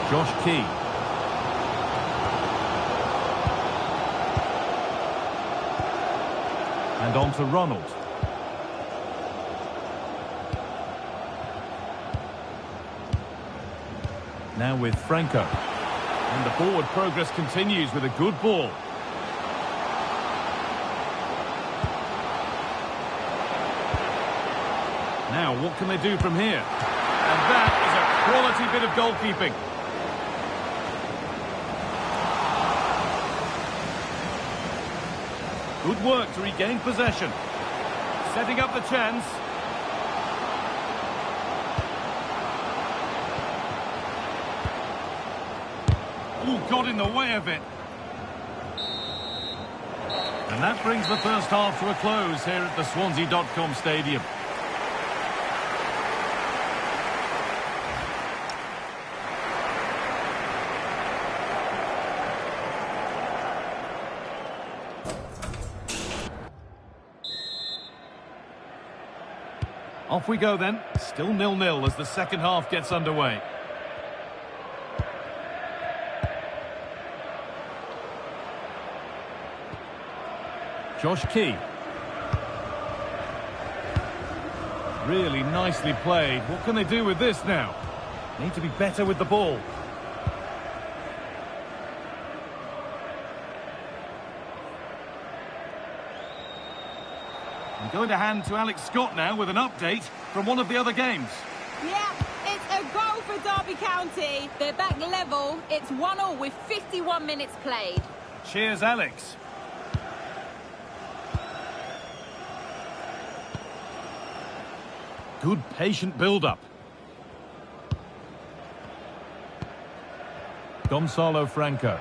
Josh Key. And on to Ronald. Now with Franco. And the forward progress continues with a good ball. Now, what can they do from here? And that is a quality bit of goalkeeping. Good work to regain possession. Setting up the chance. Oh, got in the way of it. And that brings the first half to a close here at the Swansea.com stadium. Off we go then. Still 0-0 as the second half gets underway. Josh Key. Really nicely played. What can they do with this now? Need to be better with the ball. I'm going to hand to Alex Scott now with an update from one of the other games. Yeah, it's a goal for Derby County. They're back level. It's 1-1 with 51 minutes played. Cheers, Alex. Good patient build-up. Gonzalo Franco.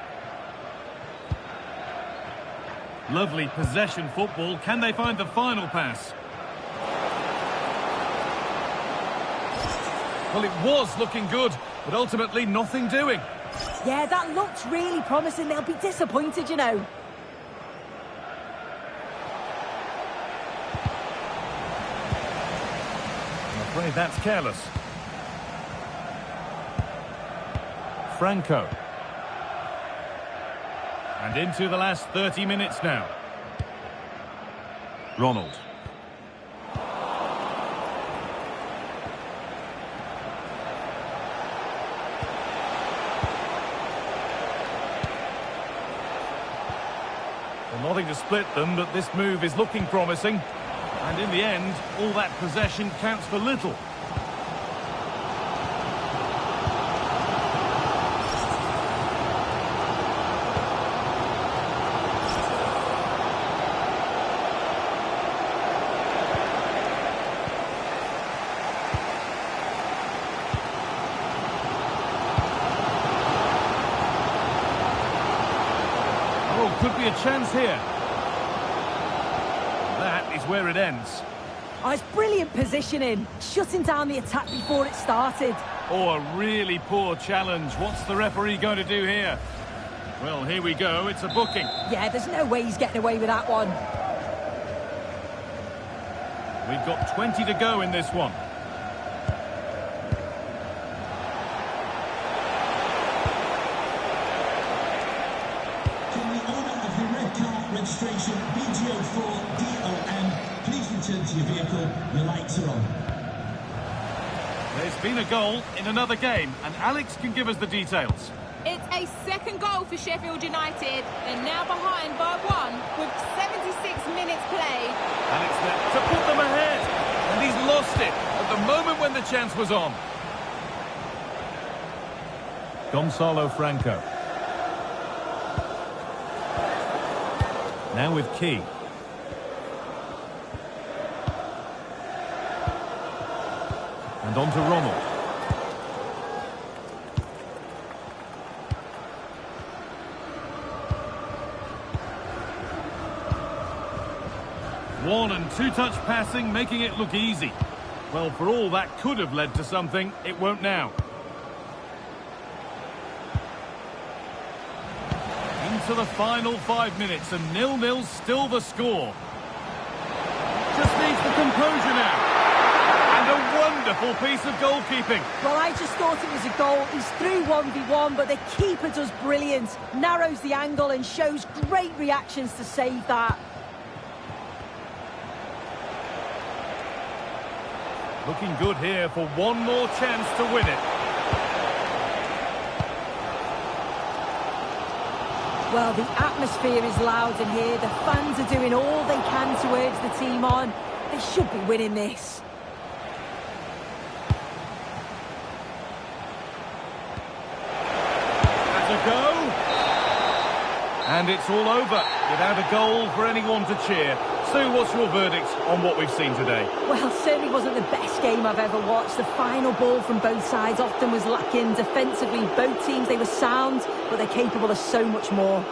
Lovely possession football. Can they find the final pass? Well, it was looking good, but ultimately nothing doing. Yeah, that looked really promising. They'll be disappointed, you know. I'm afraid that's careless. Franco. And into the last 30 minutes now. Ronald. Well, nothing to split them, but this move is looking promising. And in the end, all that possession counts for little. Oh, could be a chance here. That is where it ends. Oh, it's brilliant positioning, shutting down the attack before it started. Oh, a really poor challenge. What's the referee going to do here? Well, here we go. It's a booking. Yeah, there's no way he's getting away with that one. We've got 20 to go in this one. Can the owner of the red car registration BGO4DOM please return to your vehicle? Your lights are on. There's been a goal in another game, and Alex can give us the details. It's a second goal for Sheffield United. They're now behind by 1 with 76 minutes played. And it's there to put them ahead. And he's lost it at the moment when the chance was on. Gonzalo Franco. Now with Key. And on to Ronald. One and two-touch passing, making it look easy. Well, for all that could have led to something, it won't now. Into the final 5 minutes, and 0-0 still the score. Just needs the composure now. And a wonderful piece of goalkeeping. Well, I just thought it was a goal. He's through 1v1, but the keeper does brilliant. Narrows the angle and shows great reactions to save that. Looking good here for one more chance to win it. Well, the atmosphere is loud in here. The fans are doing all they can to urge the team on. They should be winning this. That's a go. And it's all over without a goal for anyone to cheer. Sue, what's your verdict on what we've seen today? Well, certainly wasn't the best game I've ever watched. The final ball from both sides often was lacking. Defensively, both teams, they were sound, but they're capable of so much more.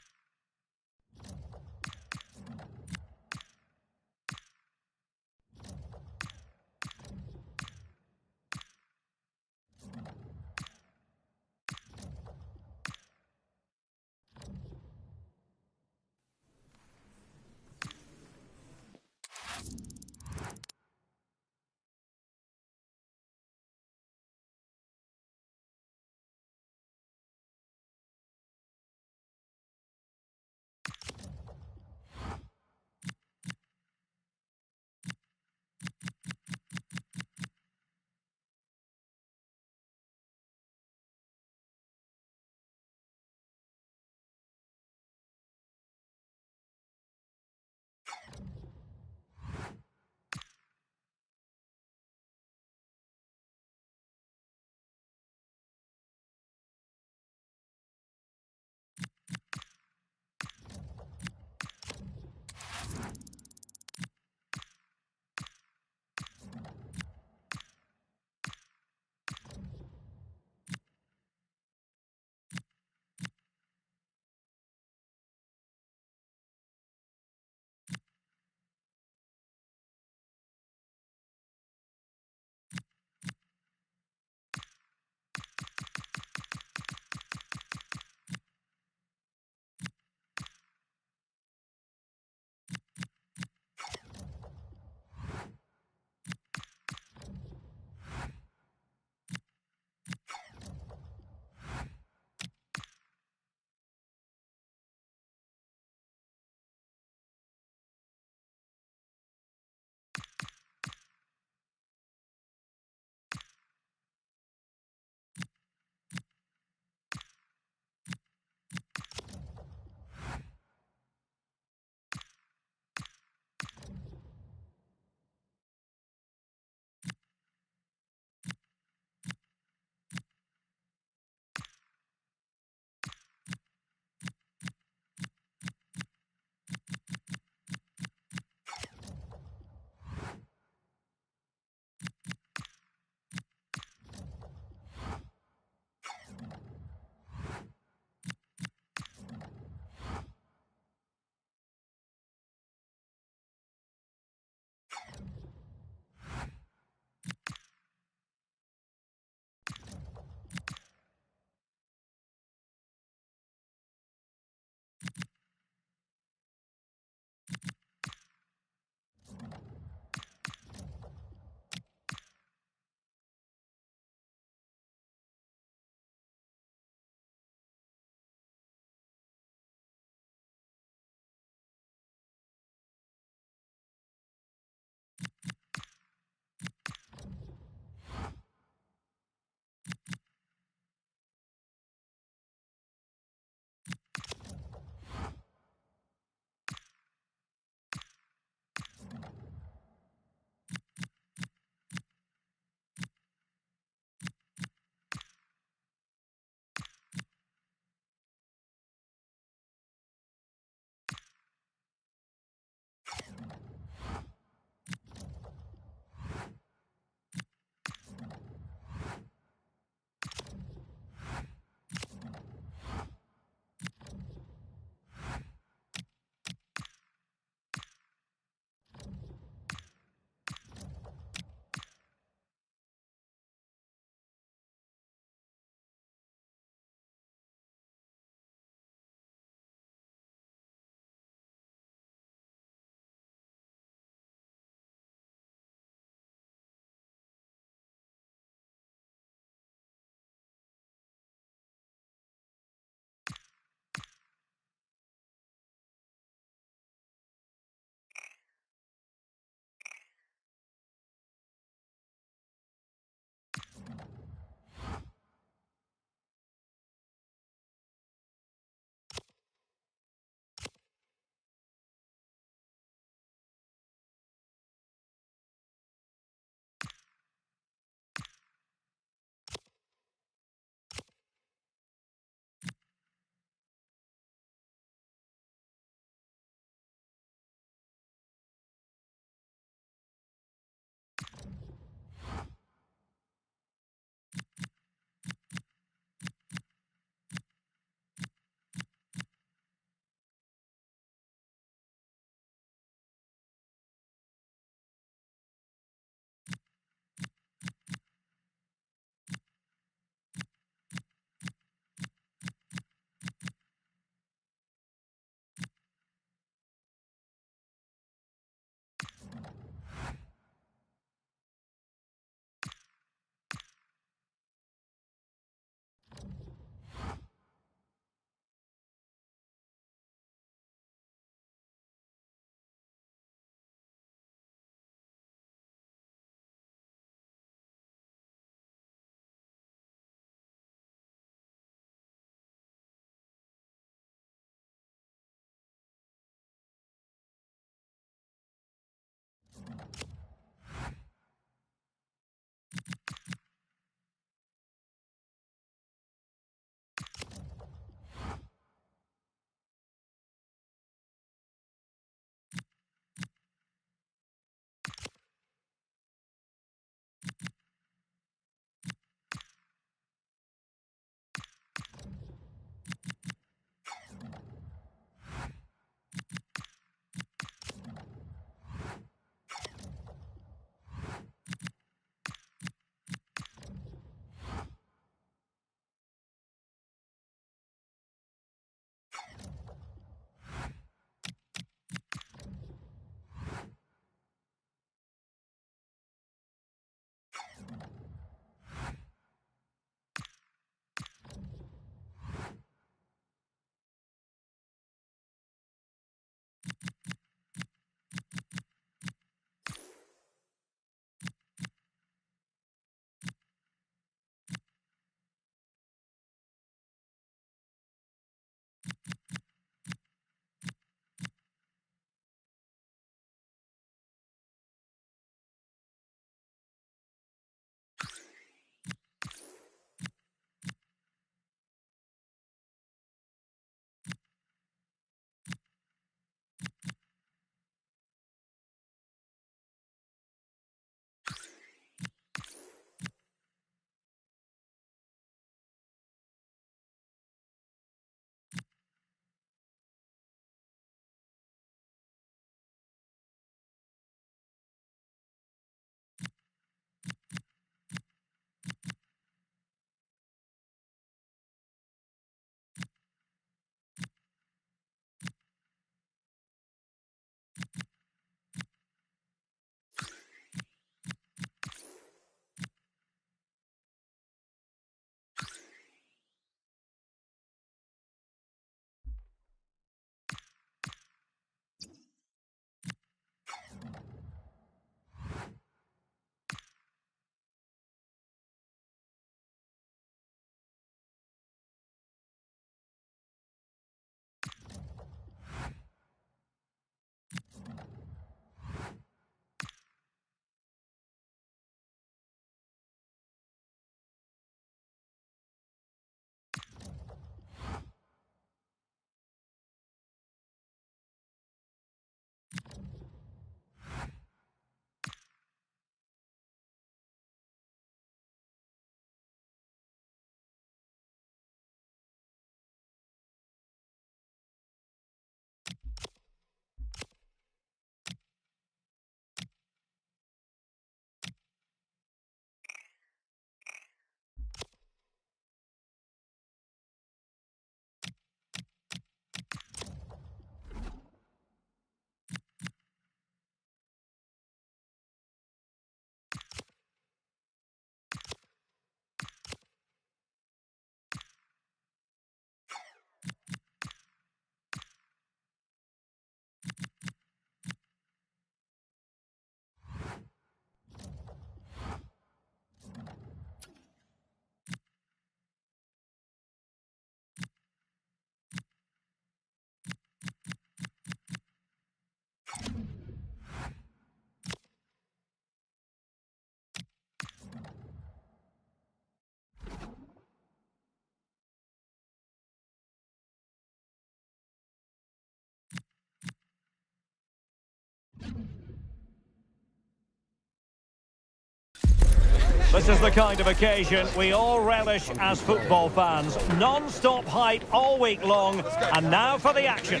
This is the kind of occasion we all relish as football fans. Non-stop hype all week long, and now for the action.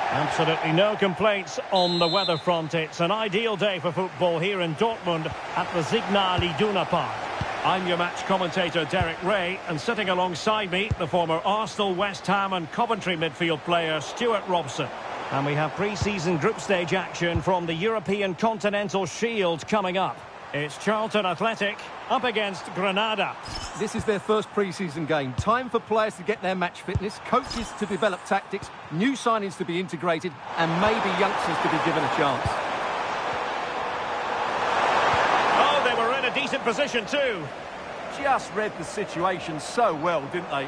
Absolutely no complaints on the weather front. It's an ideal day for football here in Dortmund at the Signal Iduna Park. I'm your match commentator Derek Ray, and sitting alongside me, the former Arsenal, West Ham and Coventry midfield player Stuart Robson. And we have pre-season group stage action from the European Continental Shield coming up. It's Charlton Athletic up against Granada. This is their first pre-season game. Time for players to get their match fitness, coaches to develop tactics, new signings to be integrated, and maybe youngsters to be given a chance. Oh, they were in a decent position too. Just read the situation so well, didn't they?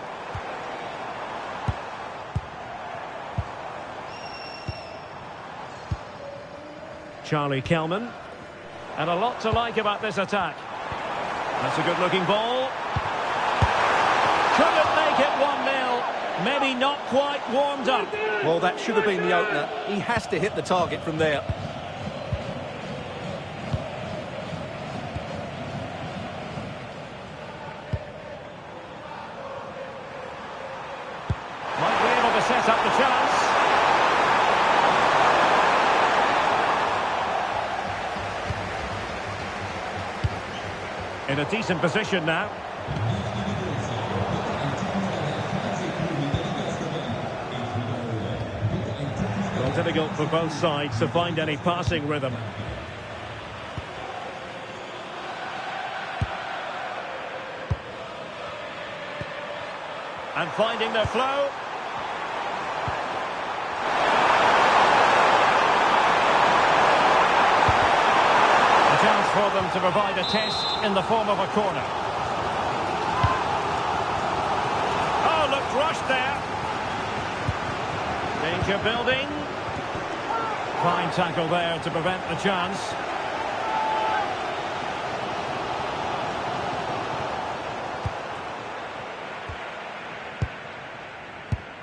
Charlie Kelman. And a lot to like about this attack. That's a good-looking ball. Couldn't make it 1-0. Maybe not quite warmed up. Well, that should have been the opener. He has to hit the target from there. Might be able to set up the chance. In a decent position now. Well, difficult for both sides to find any passing rhythm. And finding their flow. Chance for them to provide a test in the form of a corner. Oh, looked rushed there. Danger building. Fine tackle there to prevent the chance.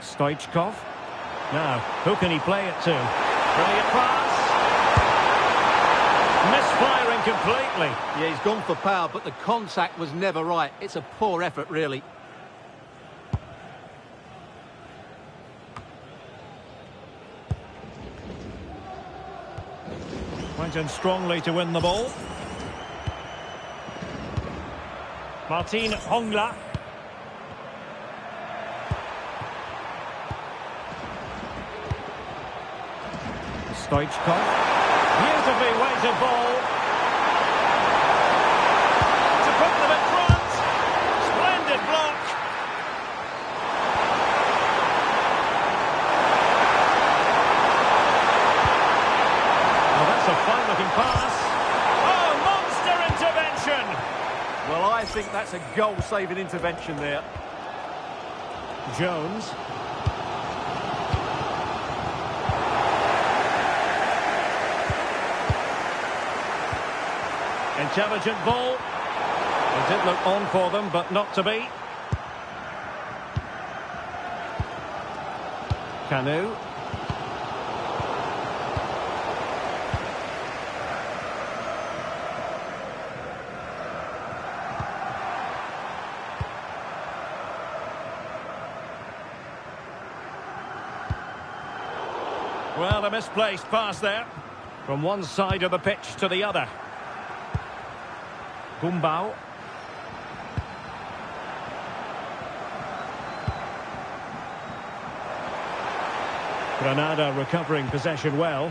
Stoichkov. Now, who can he play it to? Brilliant pass. Misfiring completely. Yeah, he's gone for power, but the contact was never right. It's a poor effort, really. Went in strongly to win the ball. Martin Hongla. Stoichkov. Beautifully weighted ball. To put them in front. Splendid block. Well, that's a fine-looking pass. Oh, monster intervention. Well, I think that's a goal-saving intervention there. Jones. Intelligent ball. It did look on for them, but not to be. Canu. Well, a misplaced pass there. From one side of the pitch to the other. Gumbau. Granada recovering possession well.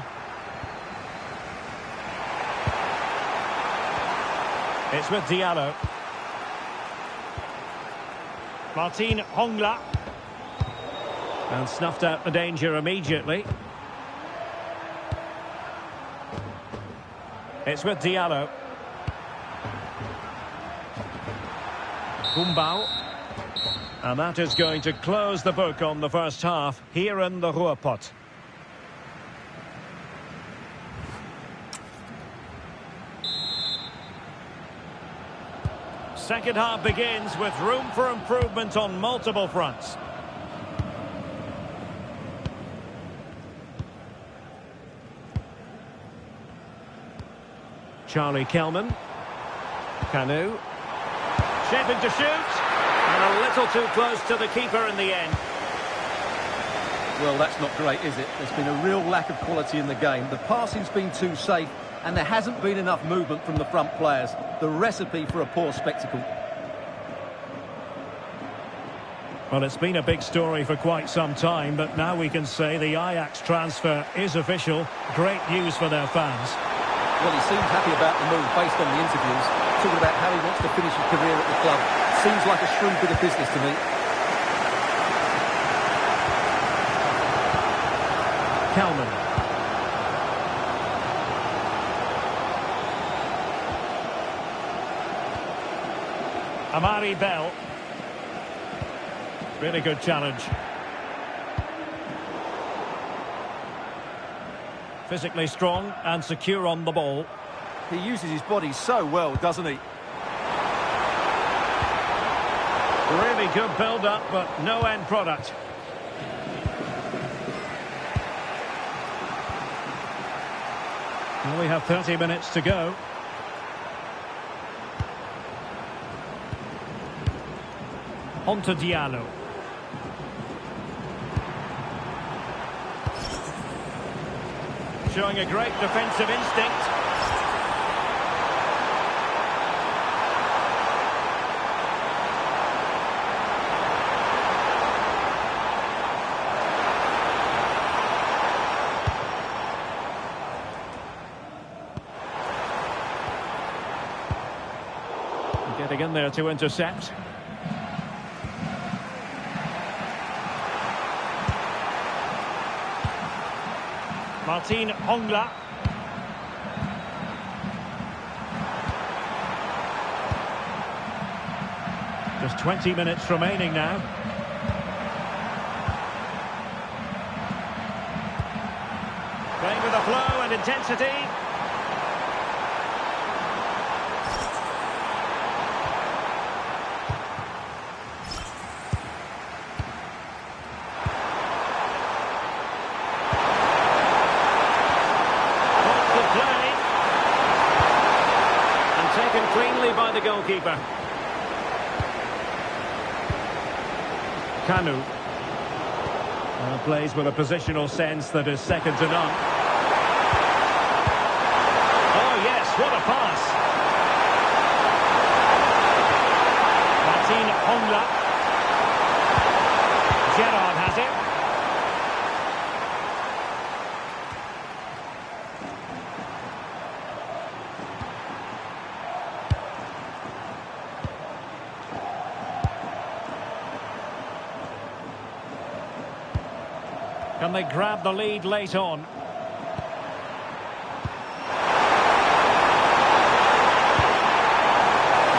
It's with Diallo. Martin Hongla. And snuffed out the danger immediately. It's with Diallo. Gumbau. And that is going to close the book on the first half here in the Ruhrpott. Second half begins with room for improvement on multiple fronts. Charlie Kelman. Canu. Shaping to shoot. And a little too close to the keeper in the end. Well, that's not great, is it? There's been a real lack of quality in the game. The passing's been too safe, and there hasn't been enough movement from the front players. The recipe for a poor spectacle. Well, it's been a big story for quite some time, but now we can say the Ajax transfer is official. Great news for their fans. Well, he seems happy about the move based on the interviews, talking about how he wants to finish his career at the club. Seems like a shrewd bit of business to me. Kelman. Amari Bell. Really good challenge. Physically strong and secure on the ball. He uses his body so well, doesn't he? Really good build-up, but no end product. Well, we have 30 minutes to go. On to Diallo. Showing a great defensive instinct. Getting in there to intercept. Martin Hongla. Just 20 minutes remaining now. Playing with a flow and intensity. Taken cleanly by the goalkeeper. Canu. Plays with a positional sense that is second to none. Oh yes, what a pass. Martin Hongla. Gerrard has it. Can they grab the lead late on?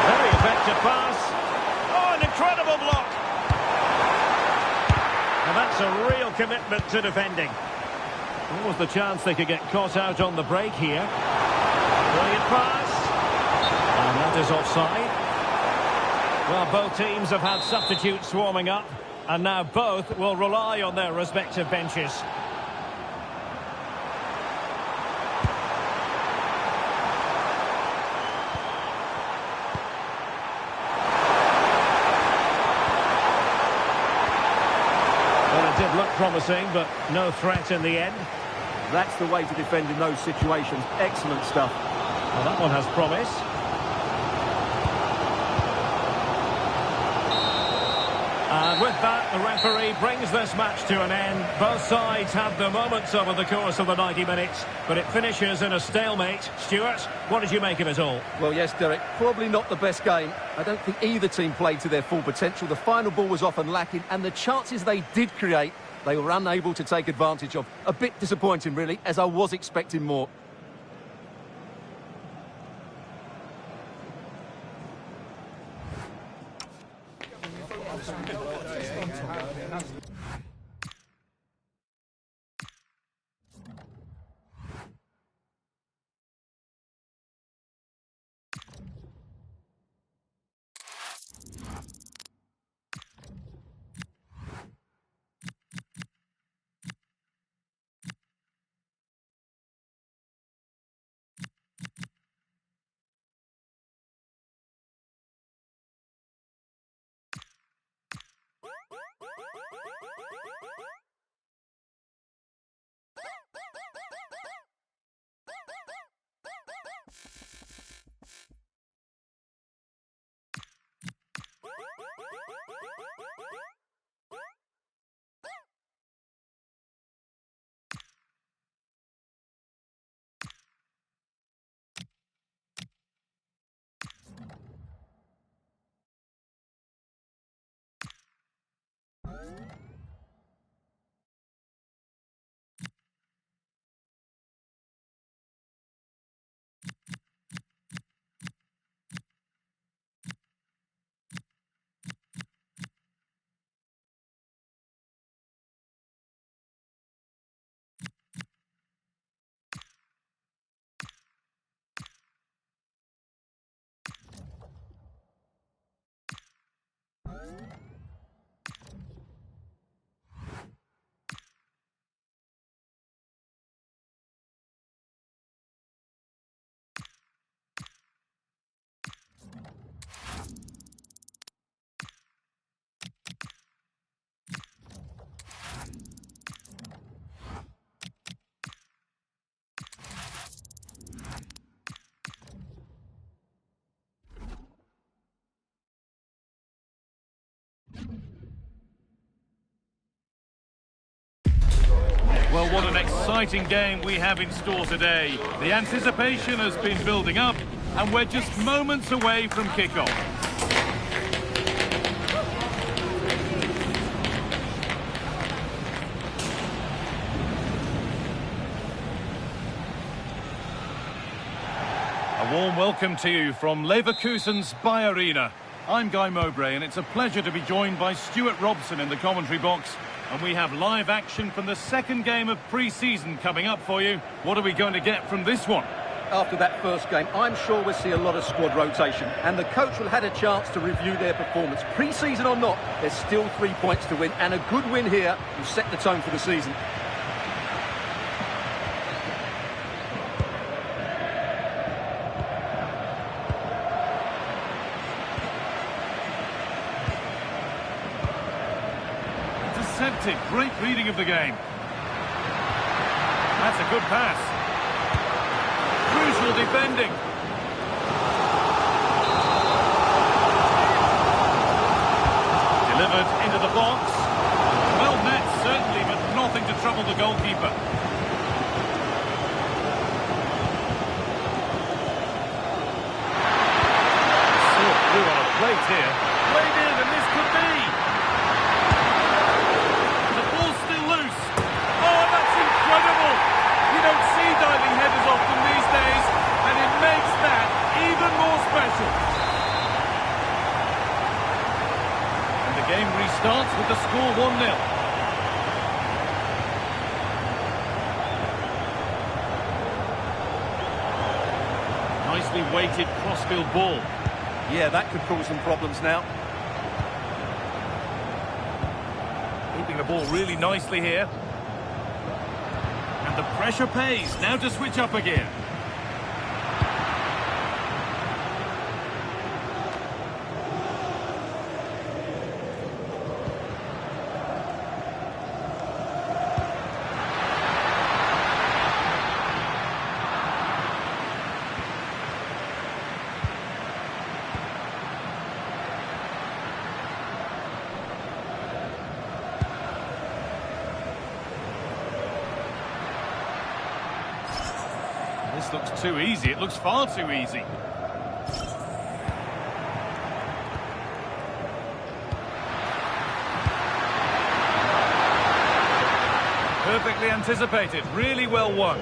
Very effective pass. Oh, an incredible block. And that's a real commitment to defending. What was the chance they could get caught out on the break here? Brilliant pass. And that is offside. Well, both teams have had substitutes warming up. And now both will rely on their respective benches. Well, it did look promising, but no threat in the end. That's the way to defend in those situations. Excellent stuff. Well, that one has promise. And with that, the referee brings this match to an end. Both sides have the moments over the course of the 90 minutes, but it finishes in a stalemate. Stuart, what did you make of it all? Well, yes, Derek, probably not the best game. I don't think either team played to their full potential. The final ball was often lacking, and the chances they did create, they were unable to take advantage of. A bit disappointing, really, as I was expecting more. exciting game we have in store today. The anticipation has been building up, and we're just moments away from kickoff. A warm welcome to you from Leverkusen's Bayer Arena. I'm Guy Mowbray, and it's a pleasure to be joined by Stuart Robson in the commentary box. And we have live action from the second game of pre-season coming up for you. What are we going to get from this one? After that first game, I'm sure we'll see a lot of squad rotation, and the coach will have had a chance to review their performance. Pre-season or not, there's still 3 points to win, and a good win here will set the tone for the season. Intercepted, great reading of the game. That's a good pass. Crucial defending. Delivered into the box. Well met, certainly, but nothing to trouble the goalkeeper. Sort through on a plate here. Played in, and this could be. The ball's still loose. Oh, that's incredible. You don't see diving headers often these days, and it makes that even more special. And the game restarts with the score 1-0. Nicely weighted crossfield ball. Yeah, that could cause some problems now. Keeping the ball really nicely here. And the pressure pays. Now to switch up again. This looks too easy. It looks far too easy. Perfectly anticipated. Really well won.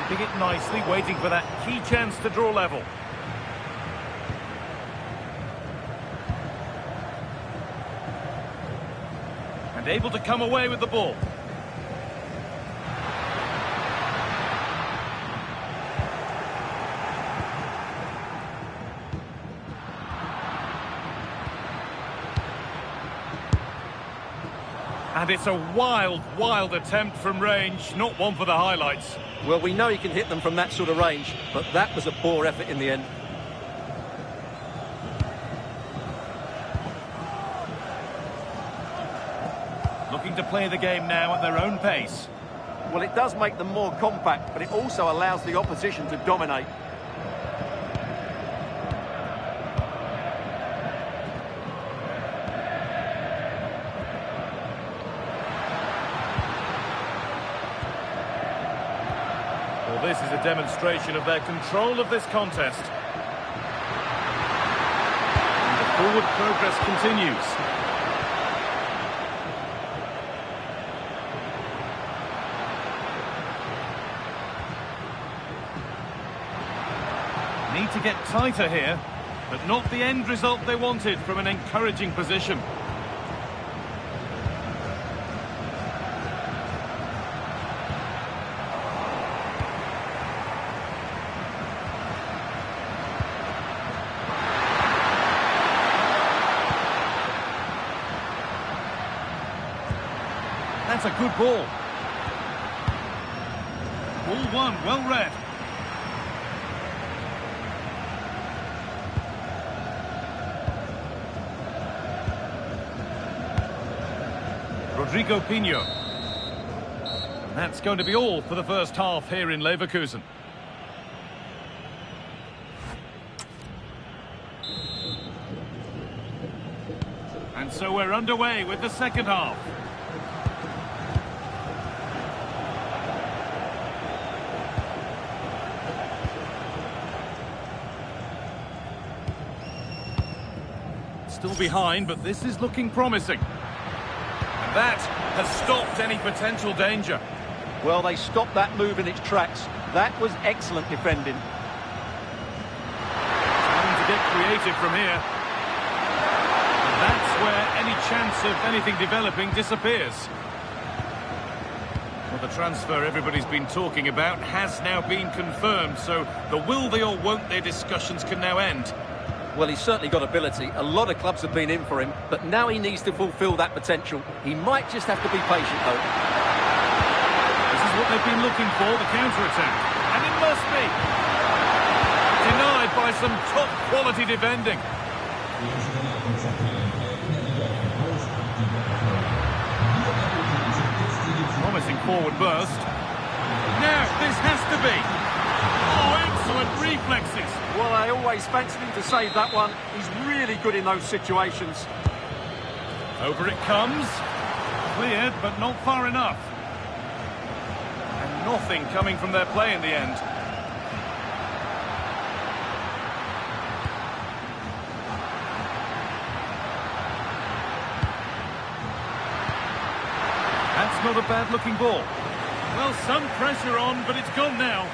Keeping it nicely, waiting for that key chance to draw level. And able to come away with the ball. And it's a wild, wild attempt from range, not one for the highlights. Well, we know he can hit them from that sort of range, but that was a poor effort in the end. Looking to play the game now at their own pace. Well, it does make them more compact, but it also allows the opposition to dominate. Well, this is a demonstration of their control of this contest. And the forward progress continues. Need to get tighter here, but not the end result they wanted from an encouraging position. That's a good ball. Ball one, well read. Rodrigo Pinho. And that's going to be all for the first half here in Leverkusen. And so we're underway with the second half. Still behind, but this is looking promising. And that has stopped any potential danger. Well, they stopped that move in its tracks. That was excellent defending. Time to get creative from here. And that's where any chance of anything developing disappears. Well, the transfer everybody's been talking about has now been confirmed, so the will they or won't they discussions can now end. Well, he's certainly got ability. A lot of clubs have been in for him, but now he needs to fulfil that potential. He might just have to be patient, though. This is what they've been looking for, the counter-attack. And it must be. Denied by some top-quality defending. Promising forward burst. Now, this has to be. Oh, excellent reflexes. Well, I always fancied him to save that one. He's really good in those situations. Over it comes. Cleared, but not far enough. And nothing coming from their play in the end. That's not a bad-looking ball. Well, some pressure on, but it's gone now.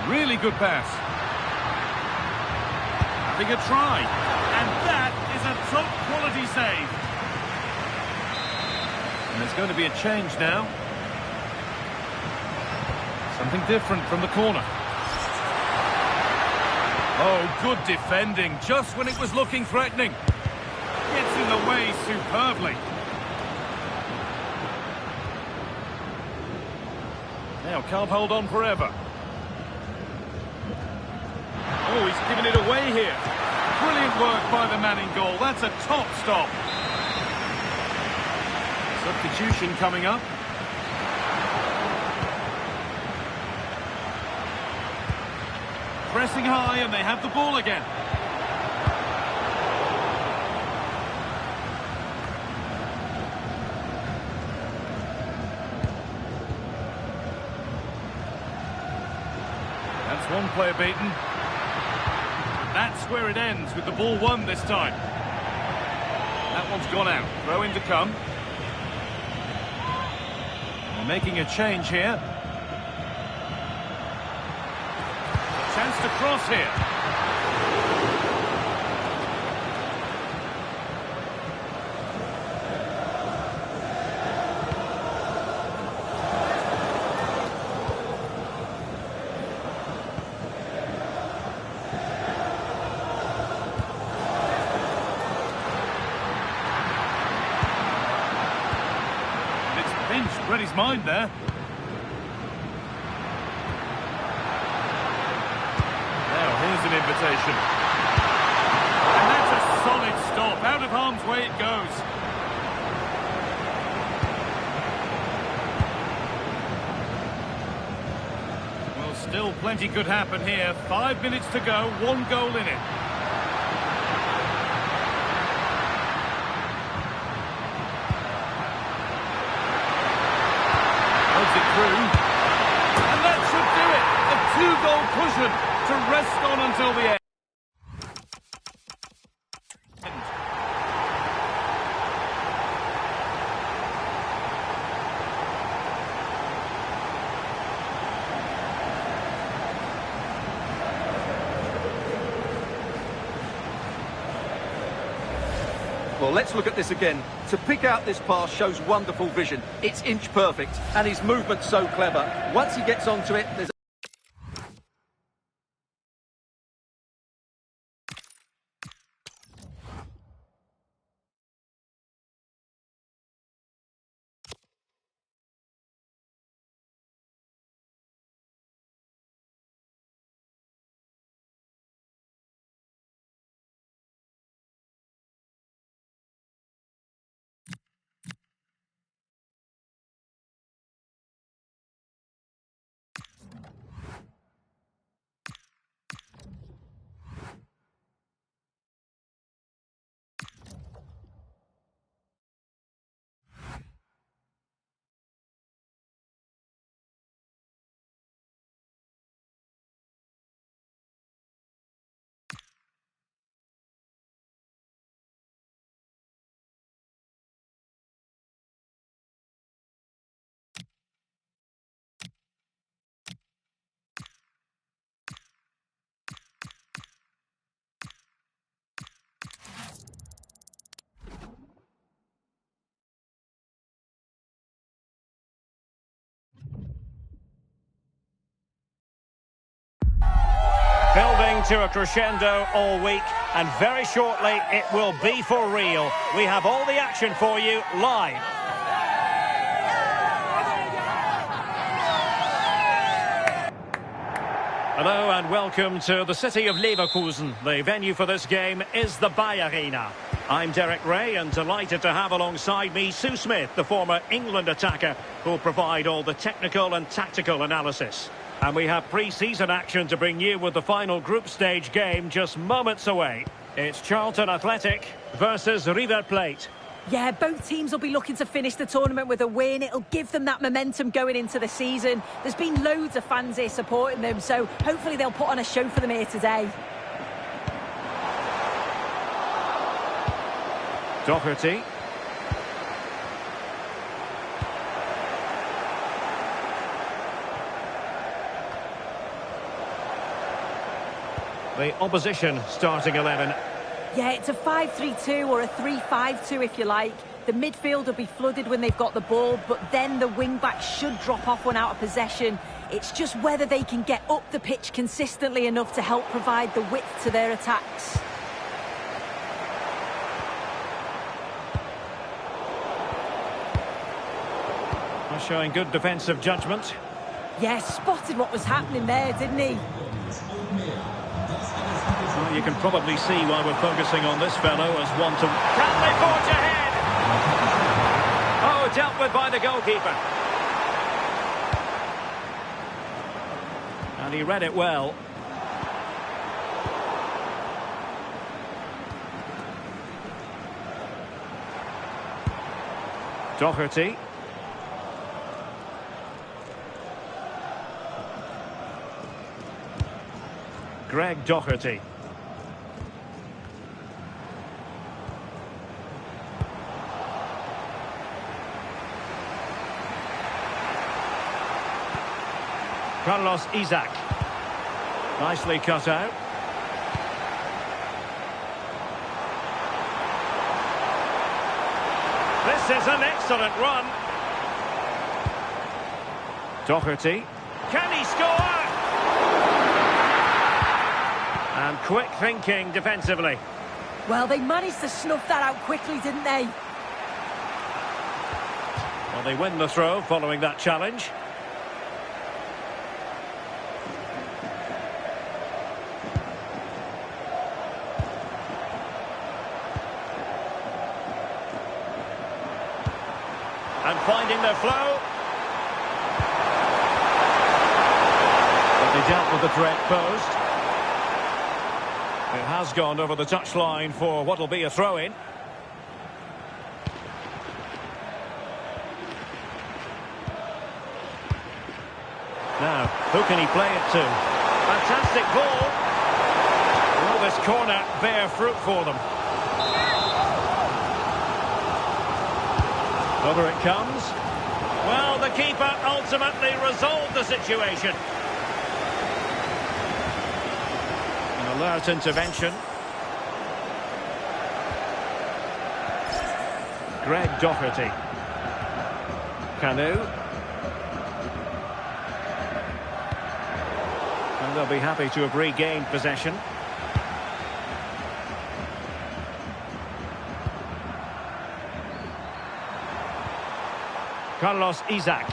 Really good pass. Having a try. And that is a top-quality save. And there's going to be a change now. Something different from the corner. Oh, good defending, just when it was looking threatening. Gets in the way superbly. Now can't hold on forever. Oh, he's given it away here. Brilliant work by the man in goal. That's a top stop. Substitution coming up. Pressing high, and they have the ball again. That's one player beaten. That's where it ends, with the ball won this time. That one's gone out. Throw in to come. They're making a change here. Chance to cross here. Read his mind there. Now, here's an invitation. And that's a solid stop. Out of harm's way it goes. Well, still plenty could happen here. 5 minutes to go, 1 goal in it. Through. And that should do it. A 2-goal cushion to rest on until the end. Well, let's look at this again. To pick out this pass shows wonderful vision. It's inch perfect, and his movement's so clever. Once he gets onto it, there's to a crescendo all week, and very shortly it will be for real. We have all the action for you live. Hello and welcome to the city of Leverkusen. The venue for this game is the Arena. I'm Derek Ray and delighted to have alongside me Sue Smith, the former England attacker, who'll provide all the technical and tactical analysis. And we have pre-season action to bring you with the final group stage game just moments away. It's Charlton Athletic versus River Plate. Yeah, both teams will be looking to finish the tournament with a win. It'll give them that momentum going into the season. There's been loads of fans here supporting them, so hopefully they'll put on a show for them here today. Doherty. The opposition starting 11. Yeah, it's a 5-3-2 or a 3-5-2 if you like. The midfield will be flooded when they've got the ball, but then the wing-backs should drop off when out of possession. It's just whether they can get up the pitch consistently enough to help provide the width to their attacks. Showing good defensive judgment. Yeah, spotted what was happening there, didn't he? Well, you can probably see why we're focusing on this fellow as one to... Can they forge ahead? Oh, dealt with by the goalkeeper. And he read it well. Doherty. Greg Doherty. Carlos Isaac. Nicely cut out. This is an excellent run. Doherty. Can he score? And quick thinking defensively. Well, they managed to snuff that out quickly, didn't they? Well, they win the throw following that challenge. And finding their flow. But they dealt with the threat posed. It has gone over the touchline for what will be a throw-in. Now, who can he play it to? Fantastic ball. Will this corner bear fruit for them? Over it comes. Well, the keeper ultimately resolved the situation. Alert intervention. Greg Doherty. Canu. And they'll be happy to have regained possession. Carlos Isaac.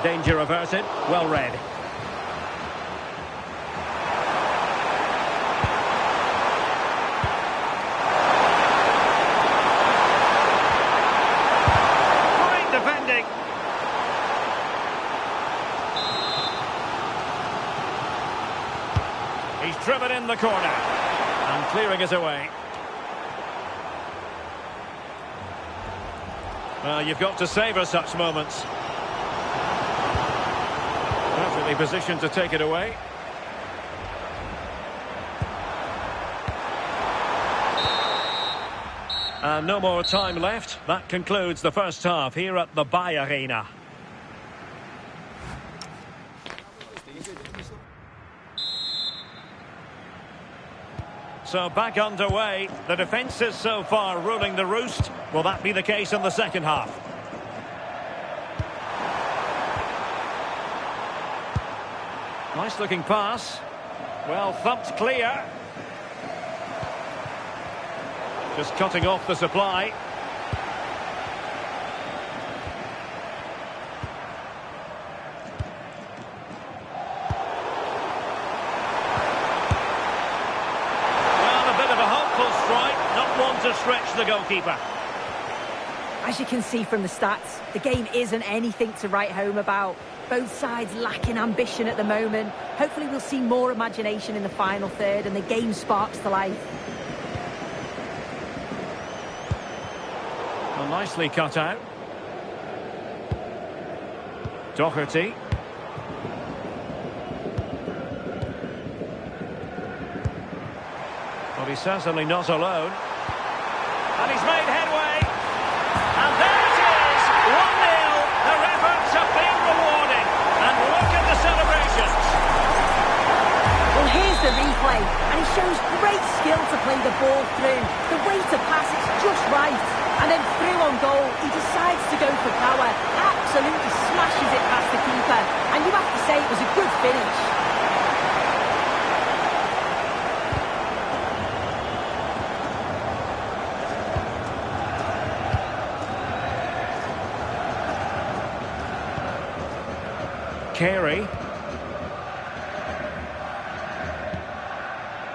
Danger averted. Well read. Great defending. He's driven in the corner. And clearing it away. Well, you've got to savour such moments. Perfectly positioned to take it away. And no more time left. That concludes the first half here at the Arena. So back underway. The defence is so far ruling the roost. Will that be the case in the second half? Nice looking pass. Well thumped clear. Just cutting off the supply. Well, a bit of a hopeful strike, not one to stretch the goalkeeper. As you can see from the stats, the game isn't anything to write home about. Both sides lacking ambition at the moment. Hopefully we'll see more imagination in the final third and the game sparks to life. Well, nicely cut out. Doherty. Well, he's certainly not alone. And he's made headway. And there it is, 1-0. Their efforts have been rewarded. And look at the celebrations. Well, here's the replay, and he shows great skill to play the ball through. The way to pass is just right. And then through on goal, he decides to go for power. Absolutely smashes it past the keeper. And you have to say it was a good finish. Carey.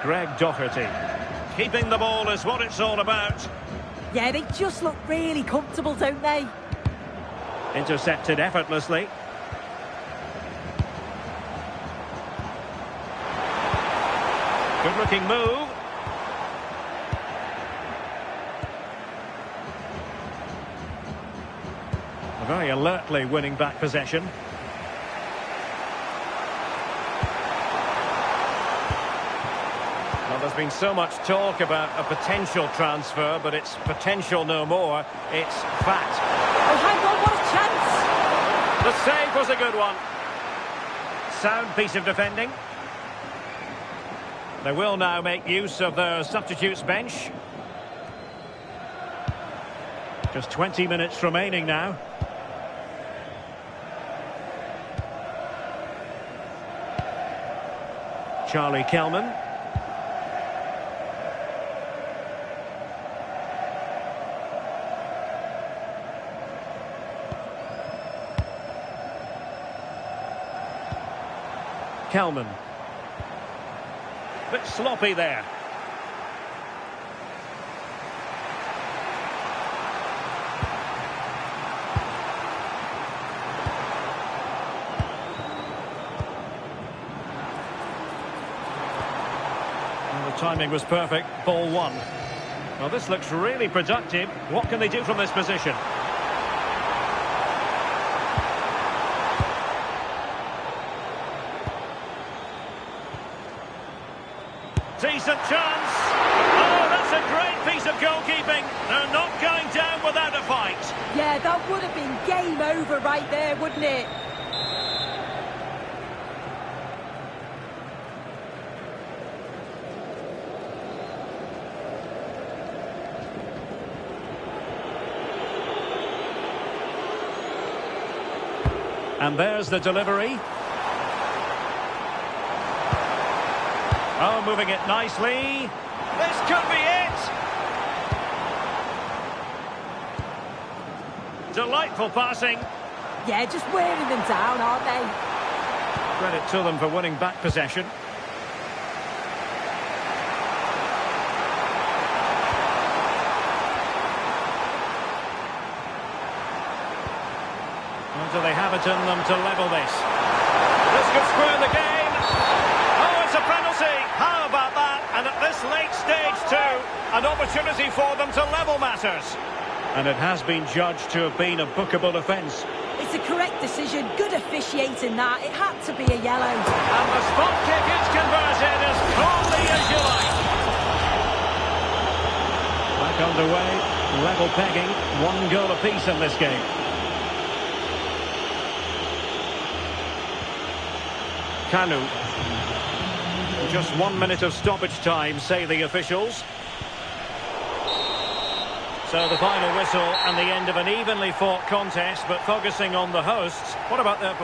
Greg Doherty. Keeping the ball is what it's all about. Yeah, they just look really comfortable, don't they? Intercepted effortlessly. Good looking move. Very alertly winning back possession. Well, there's been so much talk about a potential transfer, but it's potential no more. It's fact. Oh, hang on, what a chance! The save was a good one. Sound piece of defending. They will now make use of their substitutes bench. Just 20 minutes remaining now. Charlie Kelman. Kelman. Bit sloppy there. Well, the timing was perfect. Ball one. Well, this looks really productive. What can they do from this position? Decent chance. Oh, that's a great piece of goalkeeping. They're not going down without a fight. Yeah, that would have been game over right there, wouldn't it? And there's the delivery. Oh, moving it nicely. This could be it. Delightful passing. Yeah, just wearing them down, aren't they? Credit to them for winning back possession. Or do they have it in them to level this? This could square the game. Oh, it's a penalty. How about that? And at this late stage too, an opportunity for them to level matters. And it has been judged to have been a bookable offence. It's a correct decision. Good officiating that. It had to be a yellow. And the spot kick is converted as coolly as you like. Back underway, level pegging, 1 goal apiece in this game. Kanu. Just 1 minute of stoppage time, say the officials. So the final whistle and the end of an evenly fought contest, but focusing on the hosts. What about their...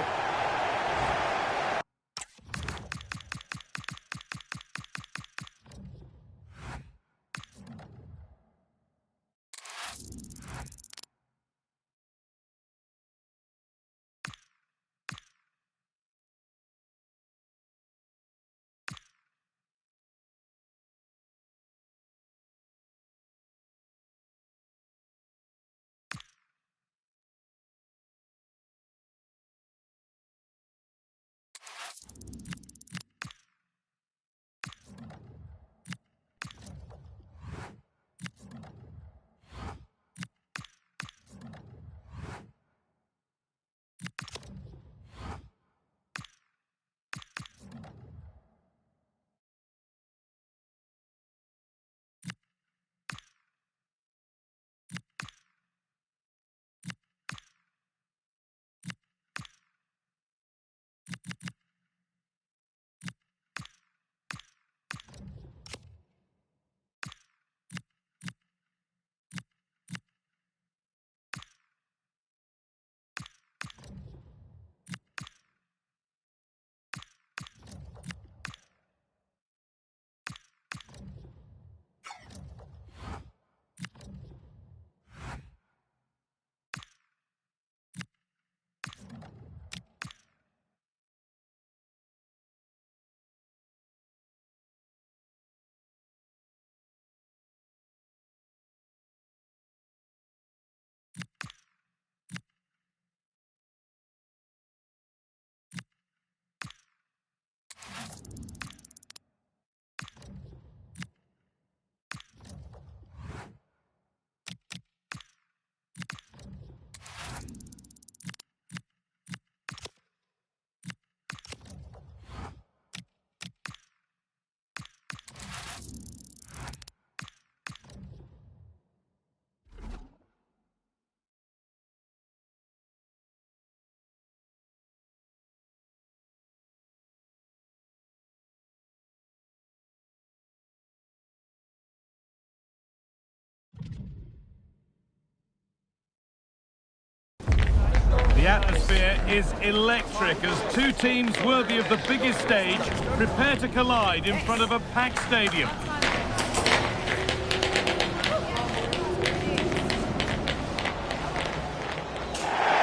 atmosphere is electric as two teams worthy of the biggest stage prepare to collide in front of a packed stadium.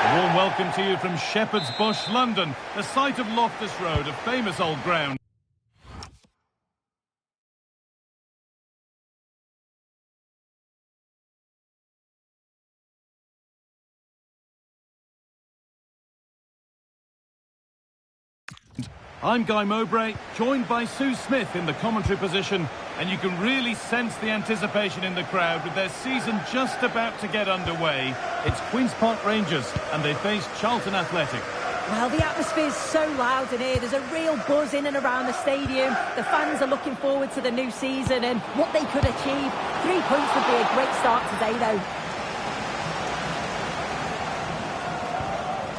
A warm welcome to you from Shepherd's Bush, London, the site of Loftus Road, a famous old ground. I'm Guy Mowbray, joined by Sue Smith in the commentary position, and you can really sense the anticipation in the crowd with their season just about to get underway. It's Queen's Park Rangers, and they face Charlton Athletic. Well, the atmosphere is so loud in here. There's a real buzz in and around the stadium. The fans are looking forward to the new season and what they could achieve. 3 points would be a great start today, though.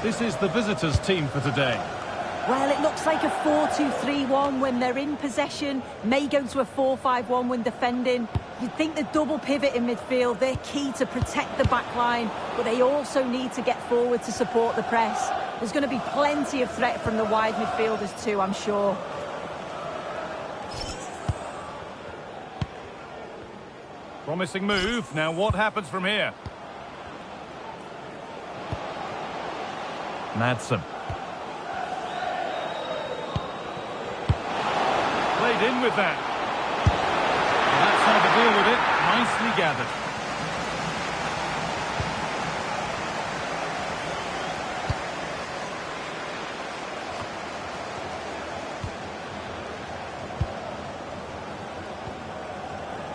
This is the visitors' team for today. Well, it looks like a 4-2-3-1 when they're in possession. May go to a 4-5-1 when defending. You'd think the double pivot in midfield, they're key to protect the back line, but they also need to get forward to support the press. There's going to be plenty of threat from the wide midfielders too, I'm sure. Promising move. Now what happens from here? Madsen. Played in with that. And that's how to deal with it. Nicely gathered.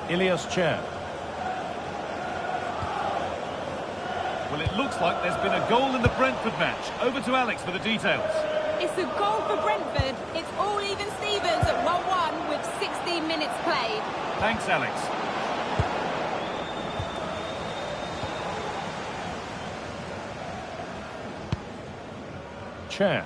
Ilias Chair. Well, it looks like there's been a goal in the Brentford match. Over to Alex for the details. It's a goal for Brentford. It's all even Stevens at 1-1 with 16 minutes played. Thanks, Alex. Chair.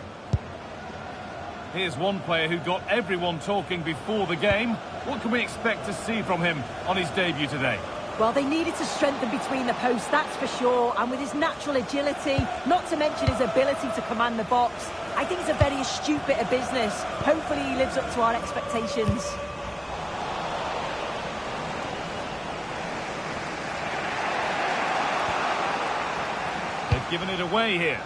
Here's one player who got everyone talking before the game. What can we expect to see from him on his debut today? Well, they needed to strengthen between the posts, that's for sure. And with his natural agility, not to mention his ability to command the box, I think it's a very astute bit of business. Hopefully he lives up to our expectations. They've given it away here.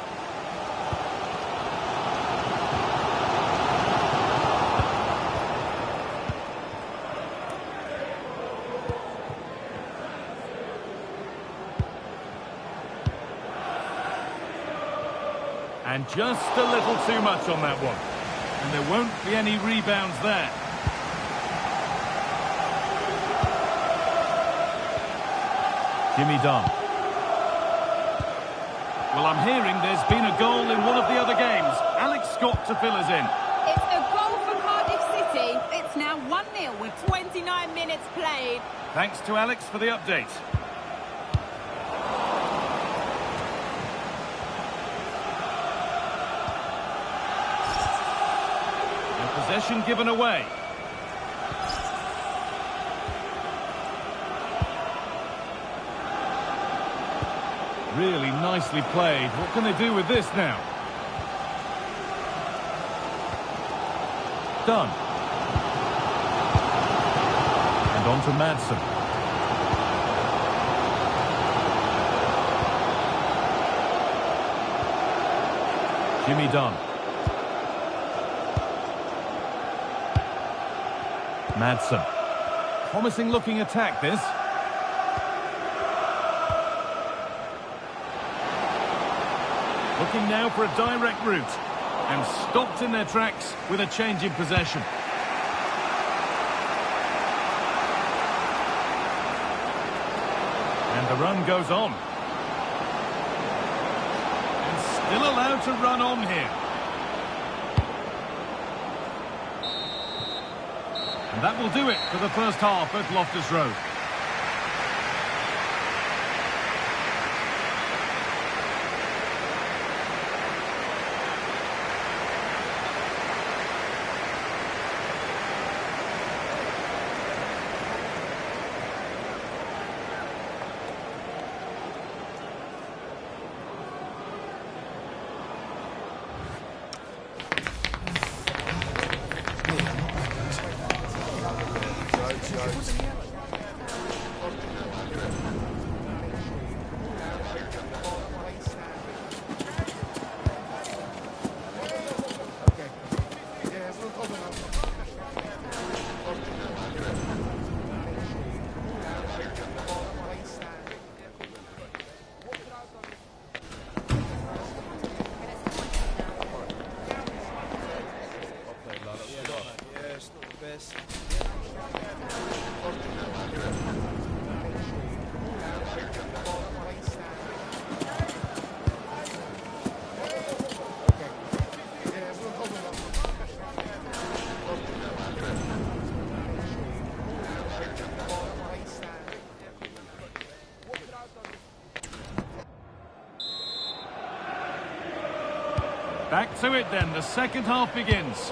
And just a little too much on that one. And there won't be any rebounds there. Jimmy Dunn. Well, I'm hearing there's been a goal in one of the other games. Alex Scott to fill us in. It's a goal for Cardiff City. It's now 1-0 with 29 minutes played. Thanks to Alex for the update. Possession given away. Really nicely played. What can they do with this now? Done. And on to Madsen. Jimmy Dunn. Madsen. Promising looking attack this. Looking now for a direct route. And stopped in their tracks with a change in possession. And the run goes on. And still allowed to run on here. And that will do it for the first half at Loftus Road. this. Back to it then, the second half begins.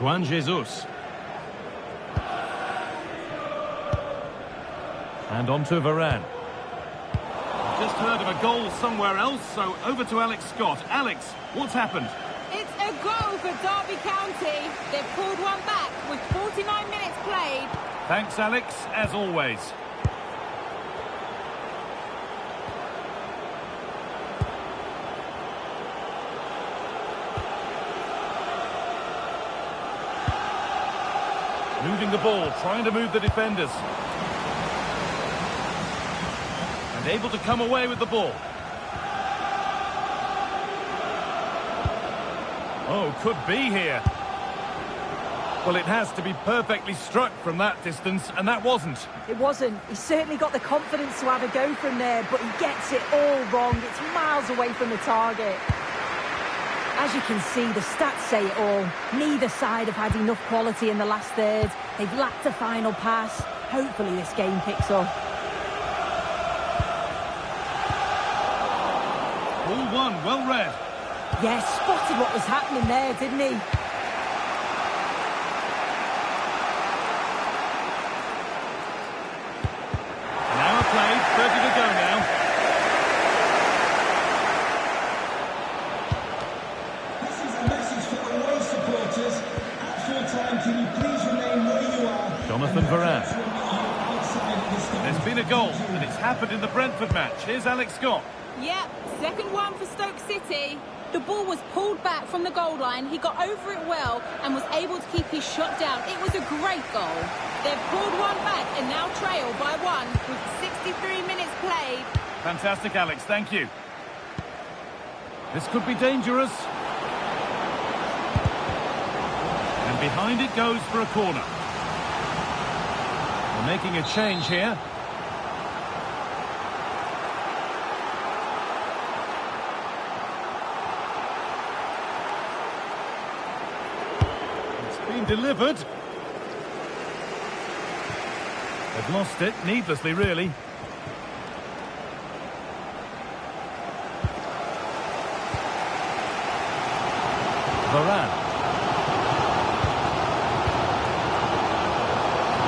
Juan Jesus. And on to Varane. Just heard of a goal somewhere else, so over to Alex Scott. Alex, what's happened? It's a goal for Derby County. They've pulled one back with 49 minutes played. Thanks, Alex, as always. Moving the ball, trying to move the defenders. And able to come away with the ball. Oh, could be here. Well, it has to be perfectly struck from that distance, and that wasn't. It wasn't. He certainly got the confidence to have a go from there, but he gets it all wrong. It's miles away from the target. As you can see, the stats say it all. Neither side have had enough quality in the last third. They've lacked a final pass. Hopefully this game picks up. Ball one, well read. Yeah, spotted what was happening there, didn't he? An hour played, 30 to go now. This is a message for away supporters. At full time, can you please remain where you are? Jonathan Varane. Outside of the stand. There's been a goal, and it's happened in the Brentford match. Here's Alex Scott. Yep, second one for Stoke City. The ball was pulled back from the goal line. He got over it well and was able to keep his shot down. It was a great goal. They've pulled one back and now trail by one with 63 minutes played. Fantastic, Alex. Thank you. This could be dangerous. And behind it goes for a corner. They're making a change here. It's been delivered. They've lost it, needlessly, really. Varane.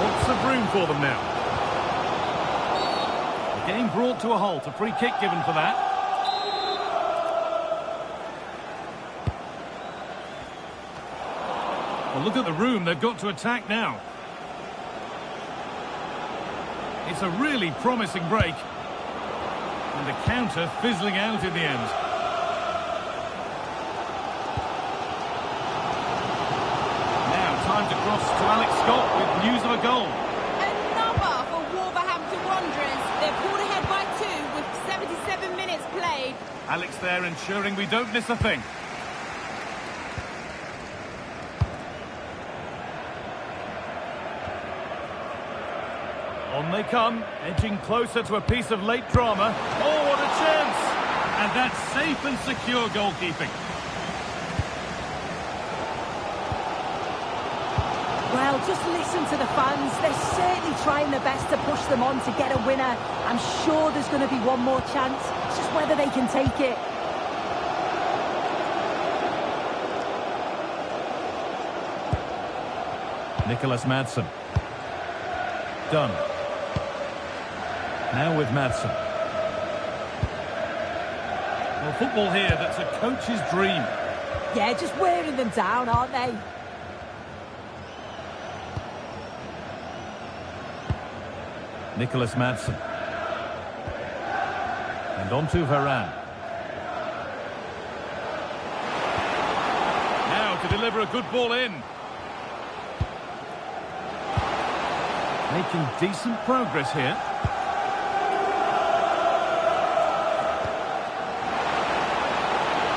Lots of room for them now. The game brought to a halt. A free kick given for that. Well, look at the room they've got to attack now. It's a really promising break. And the counter fizzling out in the end. Time to cross to Alex Scott with news of a goal. Another for Wolverhampton Wanderers. They're pulled ahead by two with 77 minutes played. Alex there ensuring we don't miss a thing. On they come, edging closer to a piece of late drama. Oh, what a chance! And that's safe and secure goalkeeping. Well, just listen to the fans. They're certainly trying their best to push them on to get a winner. I'm sure there's going to be one more chance. It's just whether they can take it. Nicholas Madsen. Done. Now with Madsen. Well, football here, that's a coach's dream. Yeah, just wearing them down, aren't they? Nicholas Madsen. And on to Varane. Now to deliver a good ball in. Making decent progress here.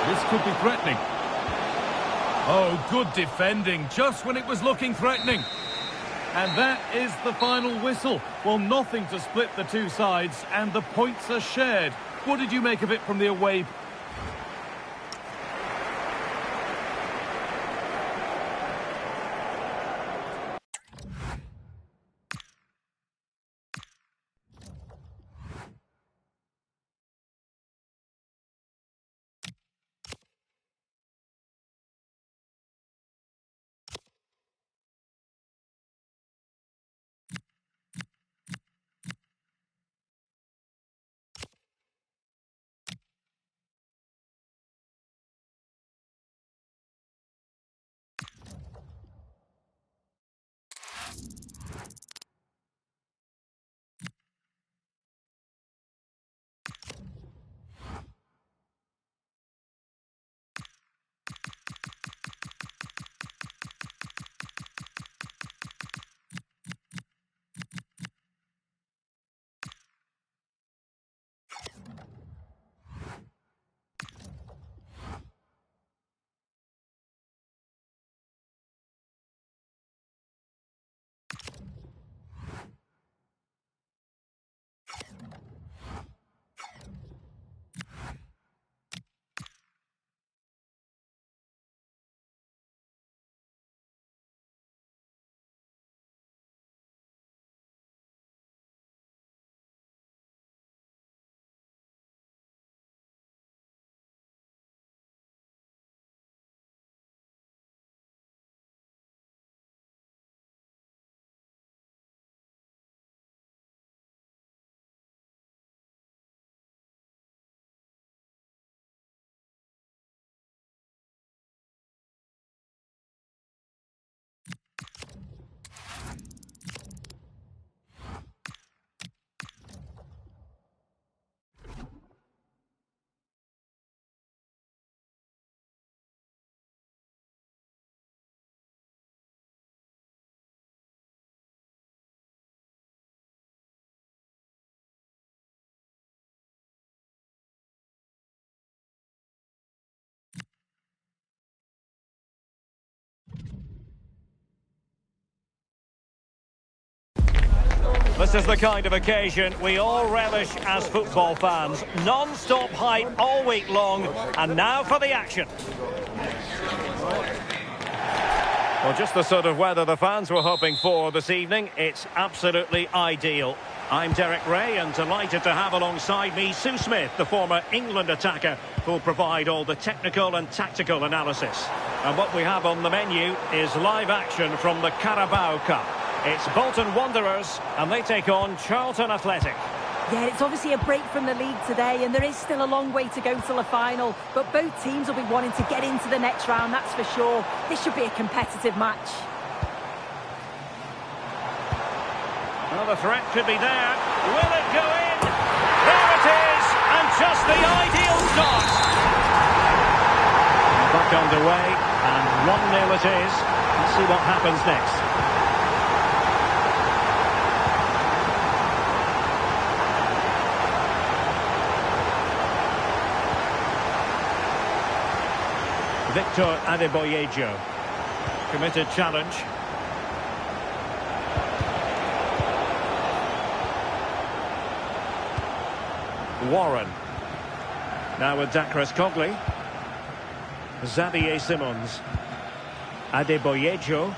This could be threatening. Oh, good defending, just when it was looking threatening. And that is the final whistle. Well, nothing to split the two sides, and the points are shared. What did you make of it from the away? This is the kind of occasion we all relish as football fans. Non-stop hype all week long, and now for the action. Well, just the sort of weather the fans were hoping for this evening. It's absolutely ideal. I'm Derek Ray, and delighted to have alongside me Sue Smith, the former England attacker, who'll provide all the technical and tactical analysis. And what we have on the menu is live action from the Carabao Cup. It's Bolton Wanderers, and they take on Charlton Athletic. Yeah, it's obviously a break from the league today, and there is still a long way to go till the final. But both teams will be wanting to get into the next round, that's for sure. This should be a competitive match. Well, the threat could be there. Will it go in? There it is, and just the ideal start. Back underway, and 1-0 it is. Let's see what happens next. Victor Adeboyejo. Committed challenge. Warren. Now with Dakras Cogley. Xavier Simons. Adeboyejo.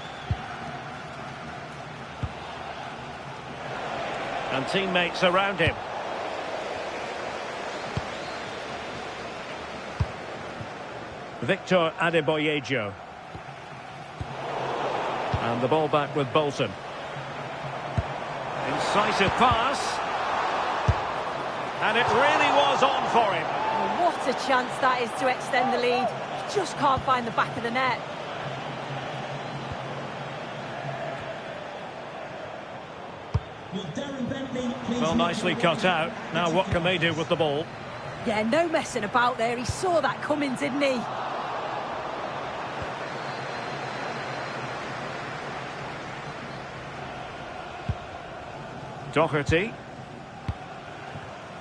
And teammates around him. Victor Adeboyejo. And the ball back with Bolton. Incisive pass. And it really was on for him. Oh, what a chance that is to extend the lead. He just can't find the back of the net. Well, nicely cut out. Now what can they do with the ball? Yeah, no messing about there. He saw that coming, didn't he? Doherty.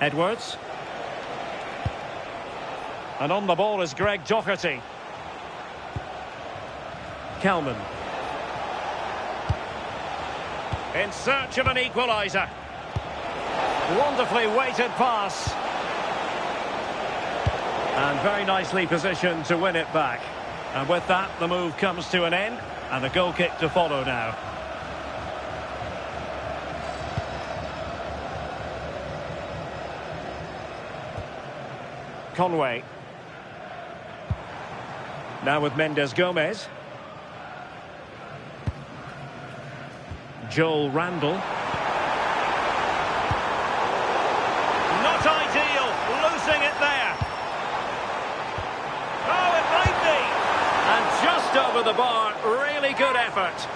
Edwards. And on the ball is Greg Doherty. Kelman. In search of an equaliser. Wonderfully weighted pass. And very nicely positioned to win it back. And with that, the move comes to an end. And a goal kick to follow now. Conway. Now with Mendes Gomez. Joel Randall. Not ideal, losing it there. Oh, it might be. And just over the bar, really good effort.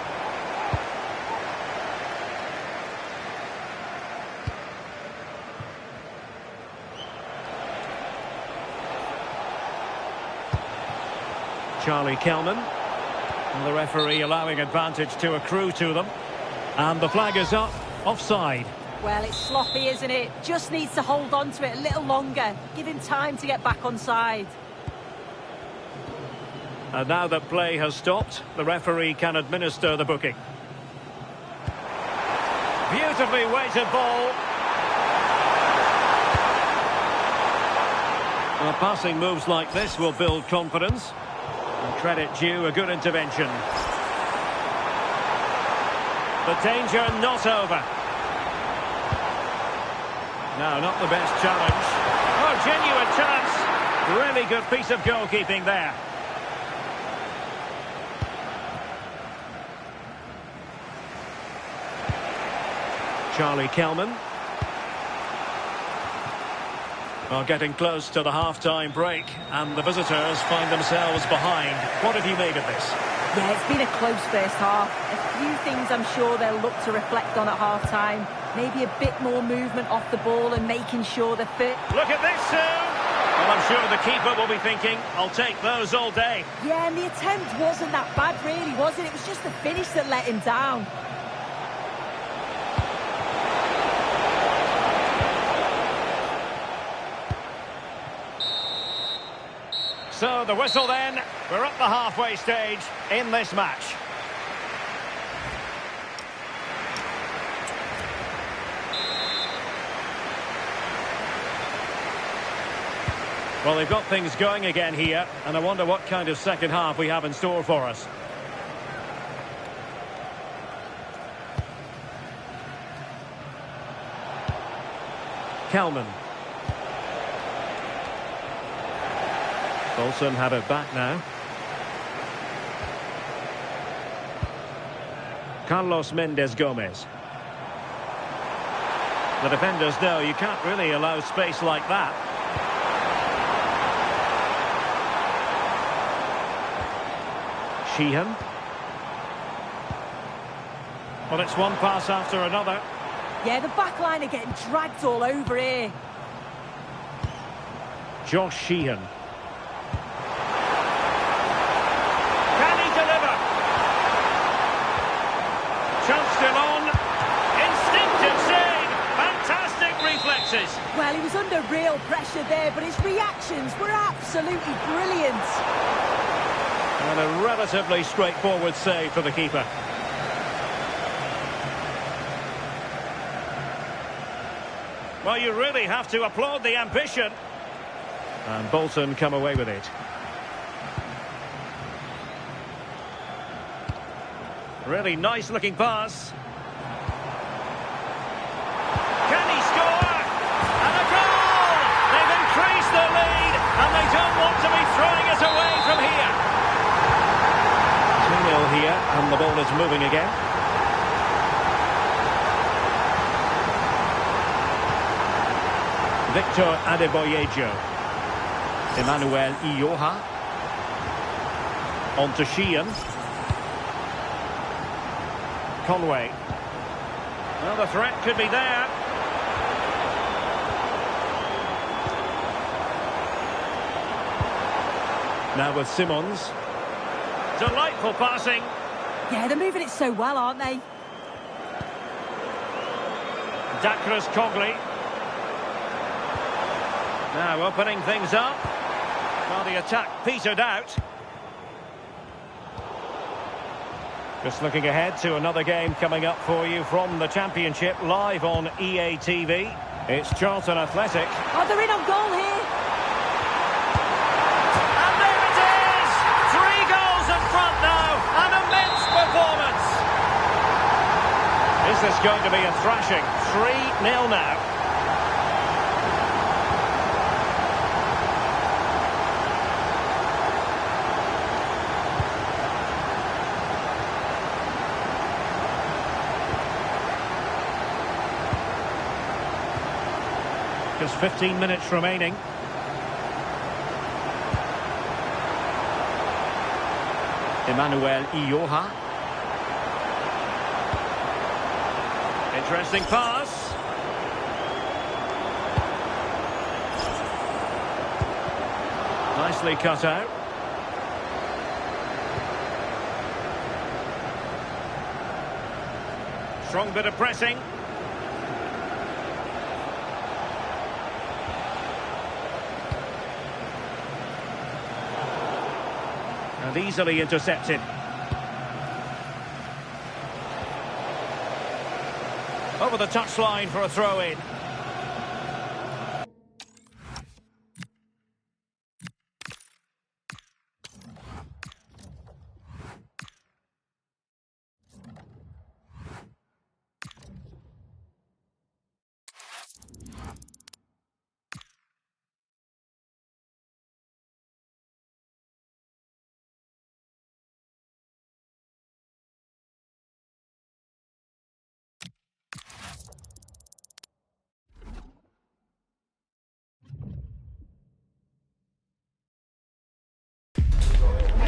Charlie Kelman. And the referee allowing advantage to accrue to them. And the flag is up, offside. Well, it's sloppy, isn't it? Just needs to hold on to it a little longer. Give him time to get back on side. And now that play has stopped, the referee can administer the booking. Beautifully weighted ball. Well, passing moves like this will build confidence. And credit due, a good intervention. The danger not over. No, not the best challenge. Oh, genuine chance. Really good piece of goalkeeping there. Charlie Kelman. Well, getting close to the half-time break, and the visitors find themselves behind. What have you made of this? Yeah, it's been a close first half. A few things I'm sure they'll look to reflect on at half-time. Maybe a bit more movement off the ball and making sure they're fit. Look at this soon! Well, I'm sure the keeper will be thinking, I'll take those all day. Yeah, and the attempt wasn't that bad, really, was it? It was just the finish that let him down. So the whistle then, we're at the halfway stage in this match. Well, they've got things going again here, and I wonder what kind of second half we have in store for us. Kelman. Bolton have it back now. Carlos Mendes Gomez. The defenders know you can't really allow space like that. Sheehan. Well, it's one pass after another. Yeah, the back line are getting dragged all over here. Josh Sheehan. Can he deliver? Chance still on. Instinctive save. Fantastic reflexes. Well, he was under real pressure there, but his reactions were absolutely brilliant. And a relatively straightforward save for the keeper. Well, you really have to applaud the ambition. And Bolton come away with it. Really nice looking pass. Can he score? And a goal! They've increased their lead, and they don't want to be throwing it away from here. 2-0 here, and the ball is moving again. Victor Adeboyejo. Emmanuel Ioha. On to Sheehan. Conway. Well, the threat could be there. Now with Simmons. Delightful passing. Yeah, they're moving it so well, aren't they? Dakras Cogley. Now opening things up. Well, the attack petered out. Just looking ahead to another game coming up for you from the Championship, live on EA TV. It's Charlton Athletic. Oh, they're in on goal here. And there it is! 3 goals in front now. An immense performance. Is this going to be a thrashing? 3-0 now. Just 15 minutes remaining. Emmanuel Ioha. Interesting pass. Nicely cut out. Strong bit of pressing. And easily intercepted. Over the touchline for a throw-in.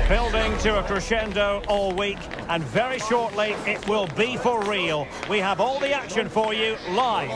Building to a crescendo all week, and very shortly it will be for real. We have all the action for you live.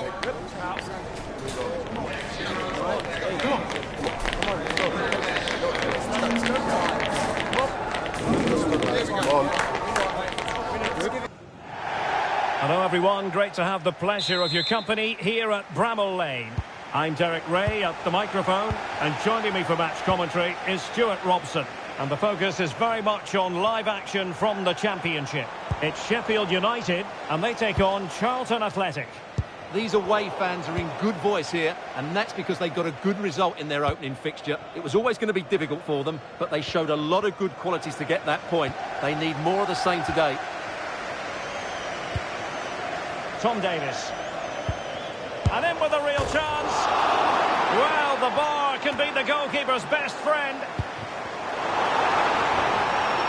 Hello everyone, great to have the pleasure of your company here at Bramall Lane. I'm Derek Ray at the microphone, and joining me for match commentary is Stuart Robson. And the focus is very much on live action from the Championship. It's Sheffield United, and they take on Charlton Athletic. These away fans are in good voice here, and that's because they got a good result in their opening fixture. It was always going to be difficult for them, but they showed a lot of good qualities to get that point. They need more of the same today. Tom Davis. And in with a real chance. Well, the bar can be the goalkeeper's best friend.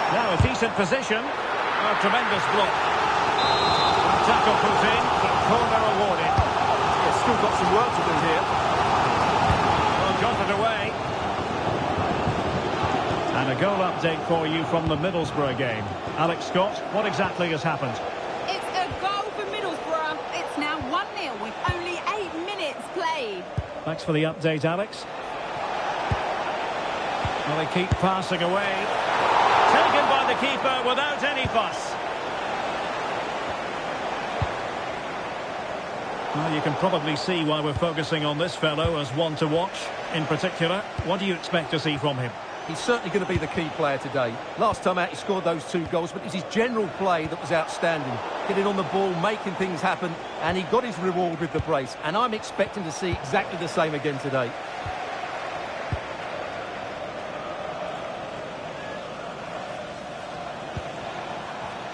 Now a decent position. A tremendous block. Tackle put in, but corner awarded. Yeah, still got some work to do here. Well, got it away. And a goal update for you from the Middlesbrough game. Alex Scott, what exactly has happened? It's a goal for Middlesbrough. It's now 1-0 with only 8 minutes played. Thanks for the update, Alex. Well, they keep passing away. Taken by the keeper without any fuss. Well, you can probably see why we're focusing on this fellow as one to watch. In particular, what do you expect to see from him? He's certainly going to be the key player today. Last time out he scored those 2 goals, but it was his general play that was outstanding. Getting on the ball, making things happen, and he got his reward with the brace. And I'm expecting to see exactly the same again today.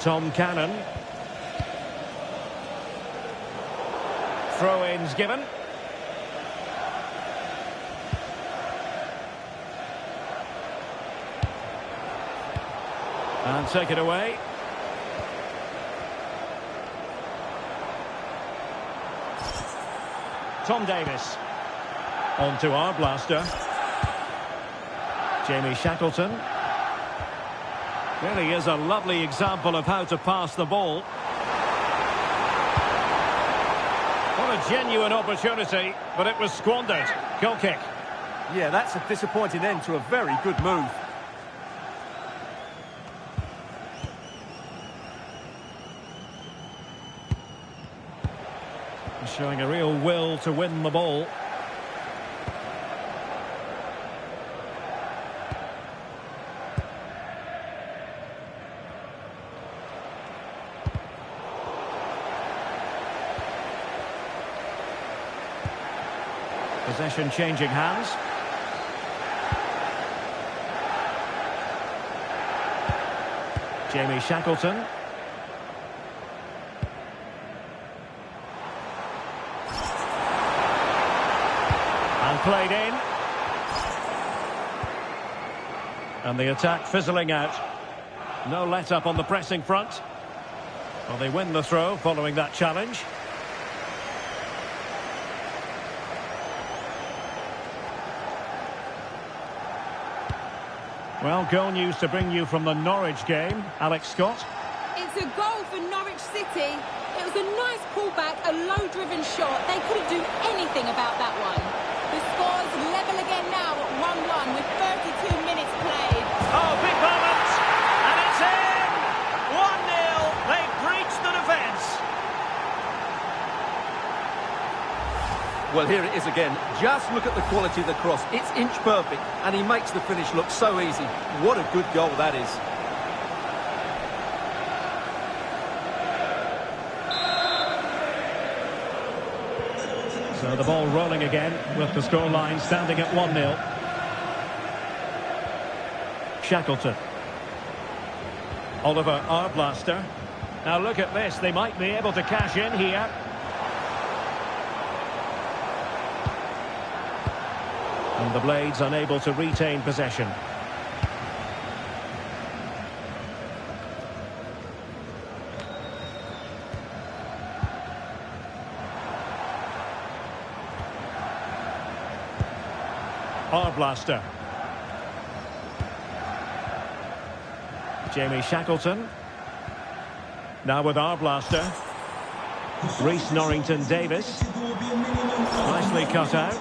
Tom Cannon. Throw-ins given. And take it away. Tom Davis. On to our blaster. Jamie Shackleton. Really is a lovely example of how to pass the ball. What a genuine opportunity, but it was squandered. Goal kick. Yeah, that's a disappointing end to a very good move. Showing a real will to win the ball. Possession changing hands. Jamie Shackleton. And played in. And the attack fizzling out. No let-up on the pressing front. Well, they win the throw following that challenge. Well, goal news to bring you from the Norwich game. Alex Scott. It's a goal for Norwich City. It was a nice pullback, a low-driven shot. They couldn't do anything about that one. The score's level again now at 1-1 with 32 minutes played. Oh, big moment! And it's in! 1-0. They've breached the defence. Well, here it is again. Just look at the quality of the cross. It's inch perfect, and he makes the finish look so easy. What a good goal that is. So the ball rolling again with the scoreline standing at 1-0. Shackleton. Oliver Arblaster. Now look at this. They might be able to cash in here. And the Blades unable to retain possession. Arblaster. Jamie Shackleton. Now with Arblaster. Reece Norrington-Davis. Nicely cut out.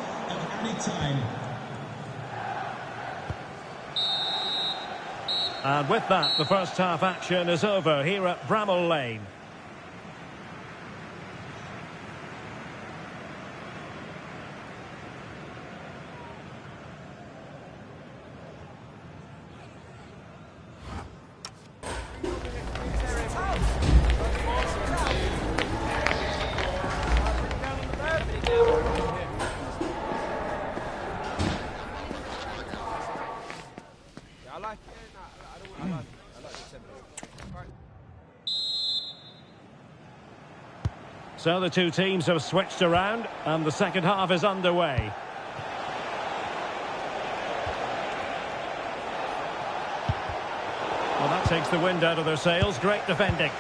And with that, the first half action is over here at Bramall Lane. So the two teams have switched around and the second half is underway. Well, that takes the wind out of their sails. Great defending.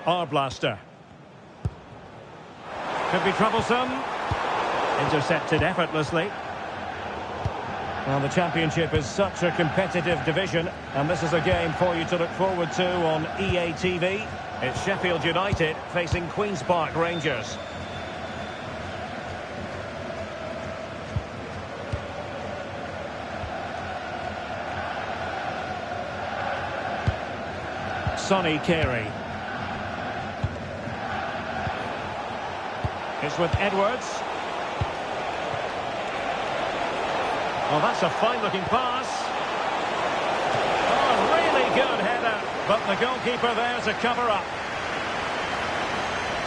Arblaster. Could be troublesome. Intercepted effortlessly. Well, the Championship is such a competitive division, and this is a game for you to look forward to on EA TV. It's Sheffield United facing Queen's Park Rangers. Sonny Carey. It's with Edwards. Well, that's a fine-looking pass. Oh, really good header. But the goalkeeper there to cover up.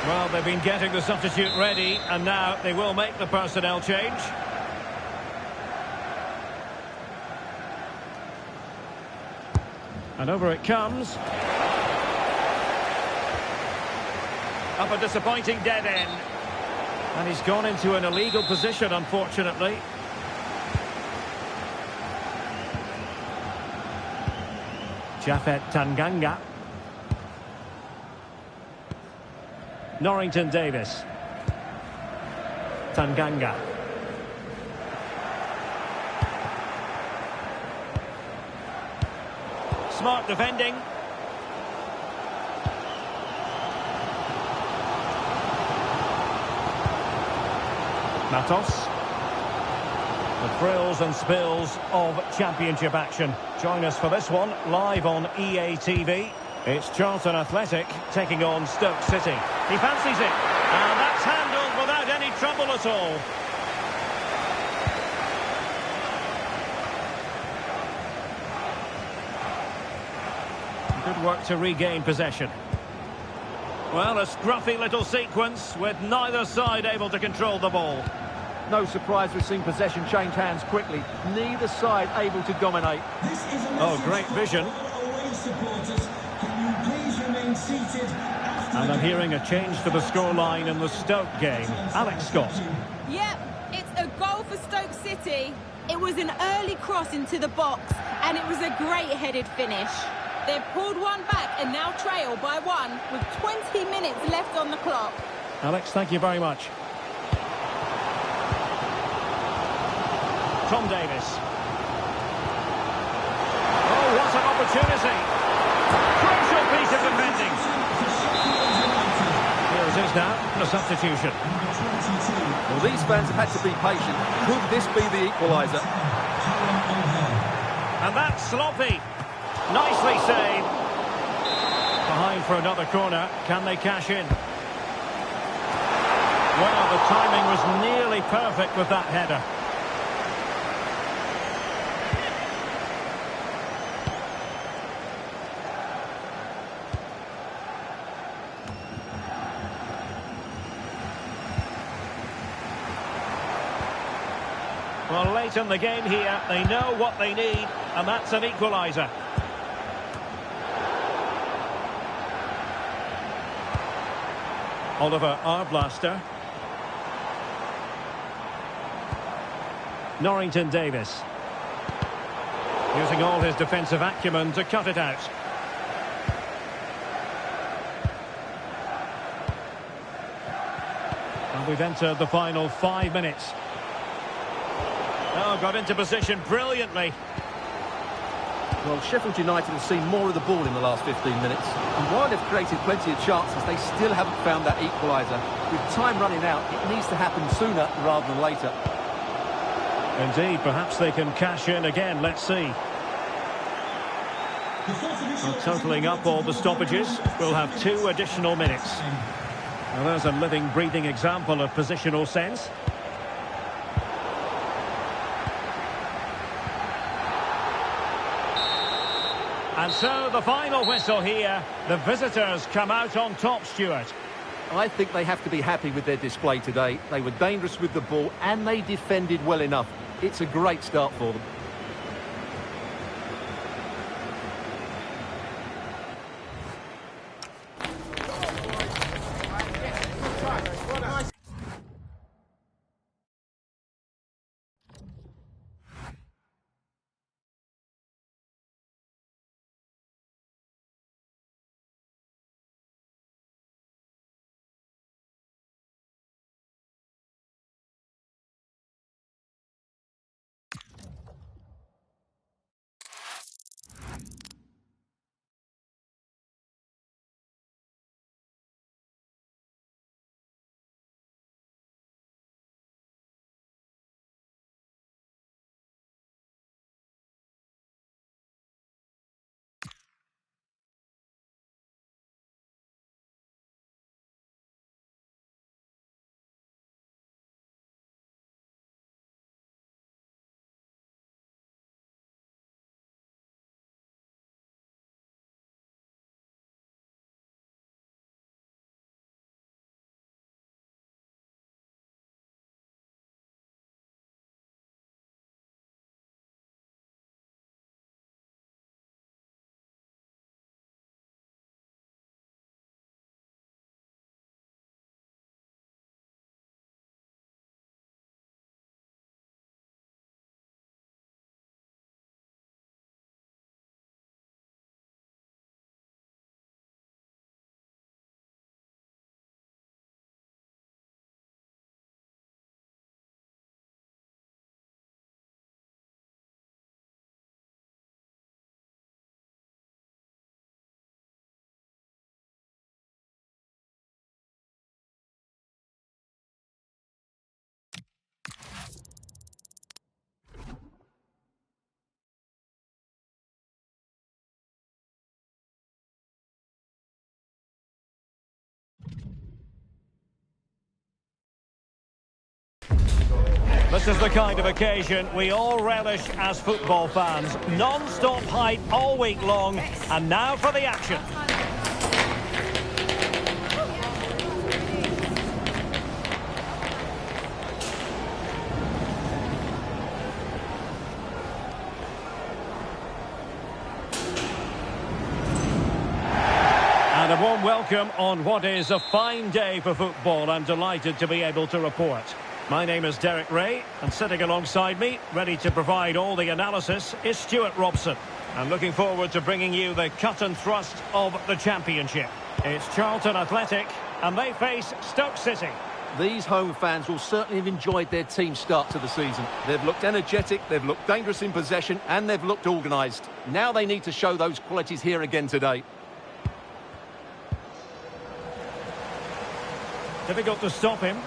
Well, they've been getting the substitute ready, and now they will make the personnel change. And over it comes. Up a disappointing dead end. And he's gone into an illegal position, unfortunately. Japhet Tanganga. Norrington-Davis. Tanganga. Smart defending. Matos. The thrills and spills of Championship action. Join us for this one, live on EA TV. It's Charlton Athletic taking on Stoke City. He fancies it, and that's handled without any trouble at all. Good work to regain possession. Well, a scruffy little sequence with neither side able to control the ball. No surprise we've seen possession change hands quickly. Neither side able to dominate. Oh, great vision. And I'm hearing a change to the scoreline in the Stoke game. Alex Scott. Yep, it's a goal for Stoke City. It was an early cross into the box, and it was a great-headed finish. They've pulled one back and now trail by one with 20 minutes left on the clock. Alex, thank you very much. Tom Davis. Oh, what an opportunity. Crucial piece of defending. Here it is now, a substitution. Well, these fans have had to be patient. Could this be the equaliser? And that's sloppy. Nicely saved. Behind for another corner. Can they cash in? Well, the timing was nearly perfect with that header. Well, late in the game here, they know what they need, and that's an equaliser. Oliver Arblaster. Norrington Davis. Using all his defensive acumen to cut it out. And we've entered the final 5 minutes. Oh, got into position brilliantly. Well, Sheffield United have seen more of the ball in the last 15 minutes. And while they've created plenty of chances, they still haven't found that equaliser. With time running out, it needs to happen sooner rather than later. Indeed, perhaps they can cash in again. Let's see. Well, totalling up all the stoppages, we'll have 2 additional minutes. Now, there's a living, breathing example of positional sense. And so the final whistle here. The visitors come out on top, Stuart. I think they have to be happy with their display today. They were dangerous with the ball and they defended well enough. It's a great start for them. This is the kind of occasion we all relish as football fans. Non-stop hype all week long, and now for the action. welcome on what is a fine day for football. I'm delighted to be able to report. My name is Derek Ray, and sitting alongside me, ready to provide all the analysis, is Stuart Robson. I'm looking forward to bringing you the cut and thrust of the Championship. It's Charlton Athletic, and they face Stoke City. These home fans will certainly have enjoyed their team's start to the season. They've looked energetic, they've looked dangerous in possession, and they've looked organised. Now they need to show those qualities here again today. Difficult to stop him.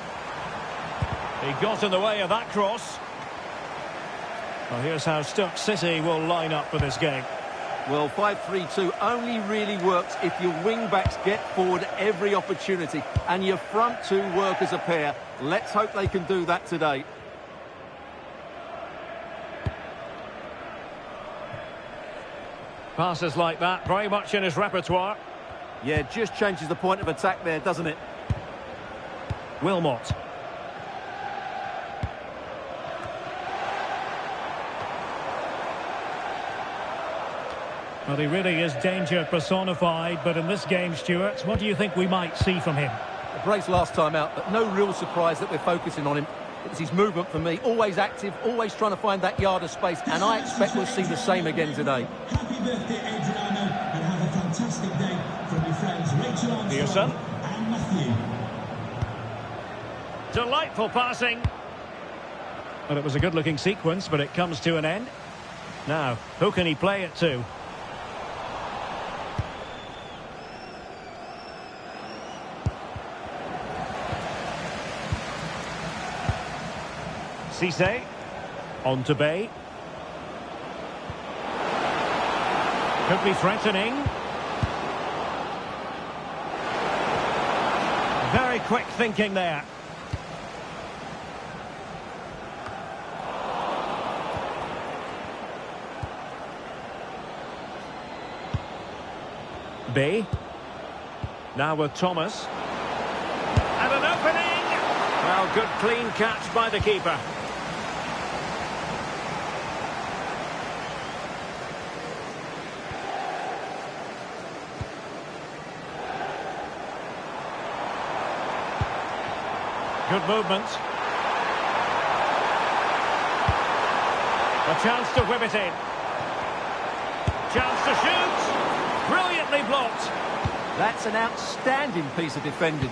He got in the way of that cross. Well, here's how Stoke City will line up for this game. Well, 5-3-2 only really works if your wing-backs get forward at every opportunity and your front two work as a pair. Let's hope they can do that today. Passes like that, very much in his repertoire. Yeah, just changes the point of attack there, doesn't it? Wilmot. Well, he really is danger personified, but in this game, Stuart, what do you think we might see from him? A brace last time out, but no real surprise that we're focusing on him. It's his movement for me, always active, always trying to find that yard of space, and I expect we'll see the same again today. Happy birthday, Adriano, and have a fantastic day from your friends Rachel Pearson. and Matthew. Delightful passing. Well, it was a good-looking sequence, but it comes to an end. Now, who can he play it to? Cisse, on to Bay. Could be threatening. Very quick thinking there. Bay. Now with Thomas. And an opening! Well, good clean catch by the keeper. Good movement. A chance to whip it in. Chance to shoot. Brilliantly blocked. That's an outstanding piece of defending.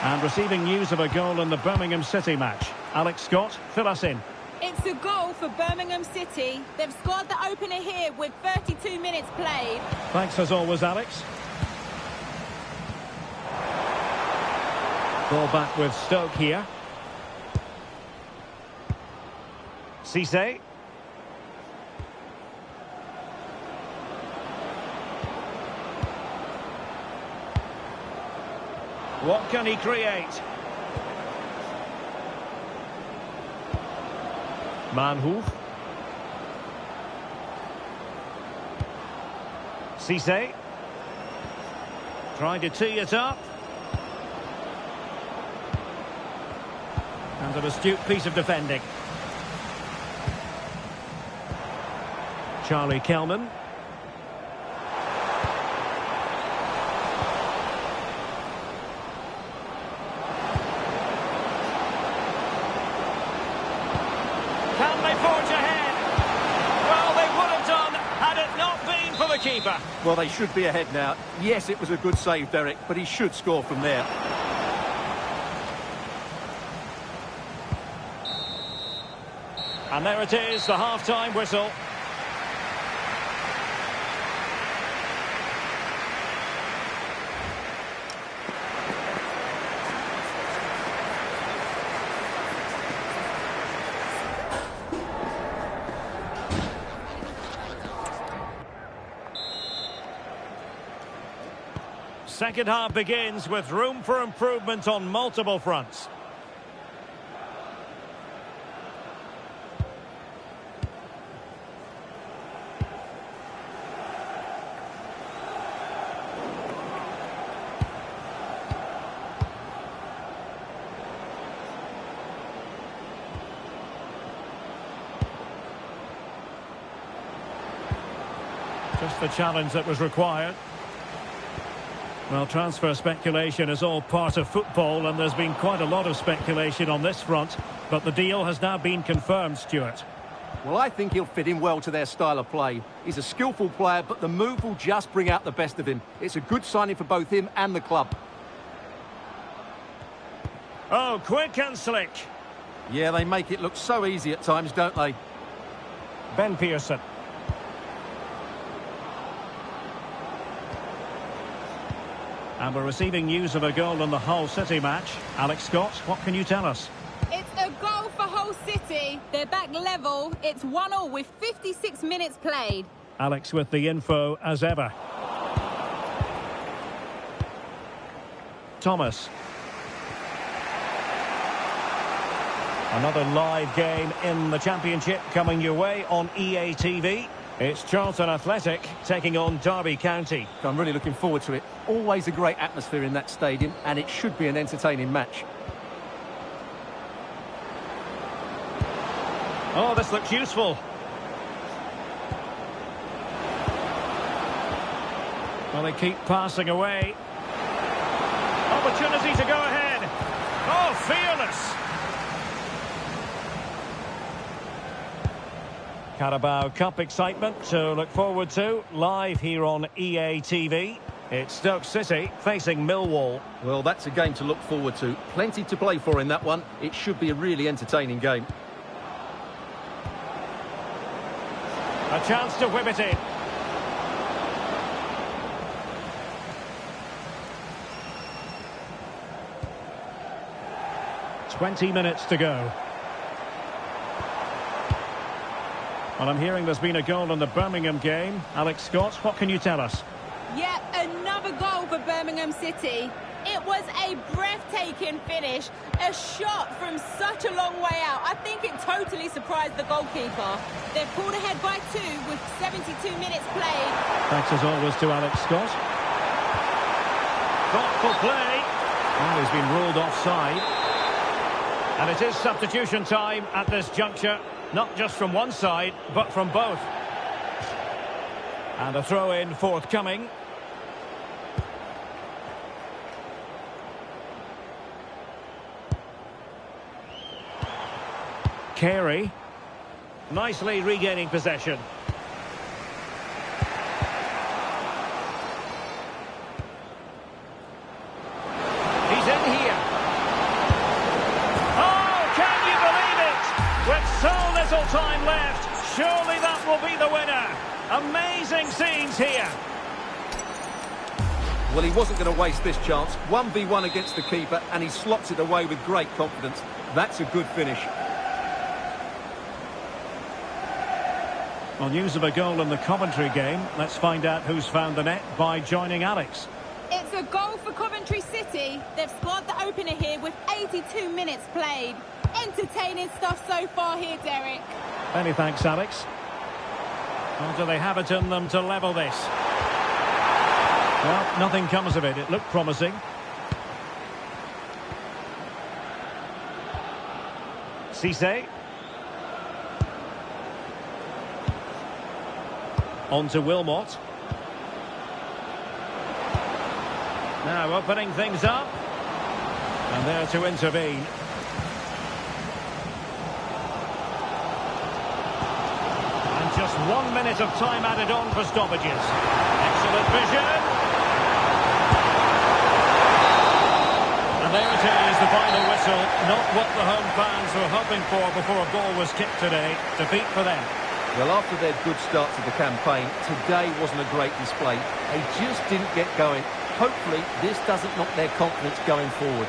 And receiving news of a goal in the Birmingham City match. Alex Scott, fill us in. It's a goal for Birmingham City. They've scored the opener here with 32 minutes played. Thanks as always, Alex. Ball back with Stoke here. Cisse. What can he create? Manhoef. Cisse. Trying to tee it up. And an astute piece of defending. Charlie Kelman. Can they forge ahead? Well, they would have done had it not been for the keeper. Well, they should be ahead now. Yes, it was a good save, Derek, but he should score from there. And there it is, the half-time whistle. Second half begins with room for improvement on multiple fronts. Just the challenge that was required. Well, transfer speculation is all part of football, and there's been quite a lot of speculation on this front. But the deal has now been confirmed, Stuart. Well, I think he'll fit in well to their style of play. He's a skillful player, but the move will just bring out the best of him. It's a good signing for both him and the club. Oh, quick and slick. Yeah, they make it look so easy at times, don't they? Ben Pearson. And we're receiving news of a goal in the Hull City match. Alex Scott, what can you tell us? It's a goal for Hull City. They're back level. It's 1-1 with 56 minutes played. Alex with the info as ever. Thomas. Another live game in the Championship coming your way on EA TV. It's Charlton Athletic taking on Derby County. I'm really looking forward to it. Always a great atmosphere in that stadium, and it should be an entertaining match. Oh, this looks useful. Well, they keep passing away. Opportunity to go ahead. Oh, fearless. Carabao Cup excitement to look forward to live here on EA TV. It's Stoke City facing Millwall. Well, that's a game to look forward to. Plenty to play for in that one. It should be a really entertaining game. A chance to whip it in. "20 minutes to go. Well, I'm hearing there's been a goal in the Birmingham game. Alex Scott, what can you tell us? Yep, another goal for Birmingham City. It was a breathtaking finish. A shot from such a long way out. I think it totally surprised the goalkeeper. They've pulled ahead by 2 with 72 minutes played. Thanks as always to Alex Scott. Thoughtful play. Well, he's been ruled offside. And it is substitution time at this juncture. Not just from one side, but from both. And a throw-in forthcoming. Carey. Nicely regaining possession. He's in here. Oh, can you believe it? With so little time left, surely that will be the winner. Amazing scenes here. Well, he wasn't going to waste this chance. 1v1 against the keeper, and he slots it away with great confidence. That's a good finish. Well, news of a goal in the Coventry game. Let's find out who's found the net by joining Alex. It's a goal for Coventry City. They've scored the opener here with 82 minutes played. Entertaining stuff so far here, Derek. Many thanks, Alex. Or do they have it in them to level this? Well, nothing comes of it. It looked promising. Cisse. On to Wilmot. Now opening things up. And there to intervene. And just 1 minute of time added on for stoppages. Excellent vision. And there it is, the final whistle. Not what the home fans were hoping for before a goal was kicked today. Defeat for them. Well, after their good start to the campaign, today wasn't a great display. They just didn't get going. Hopefully, this doesn't knock their confidence going forward.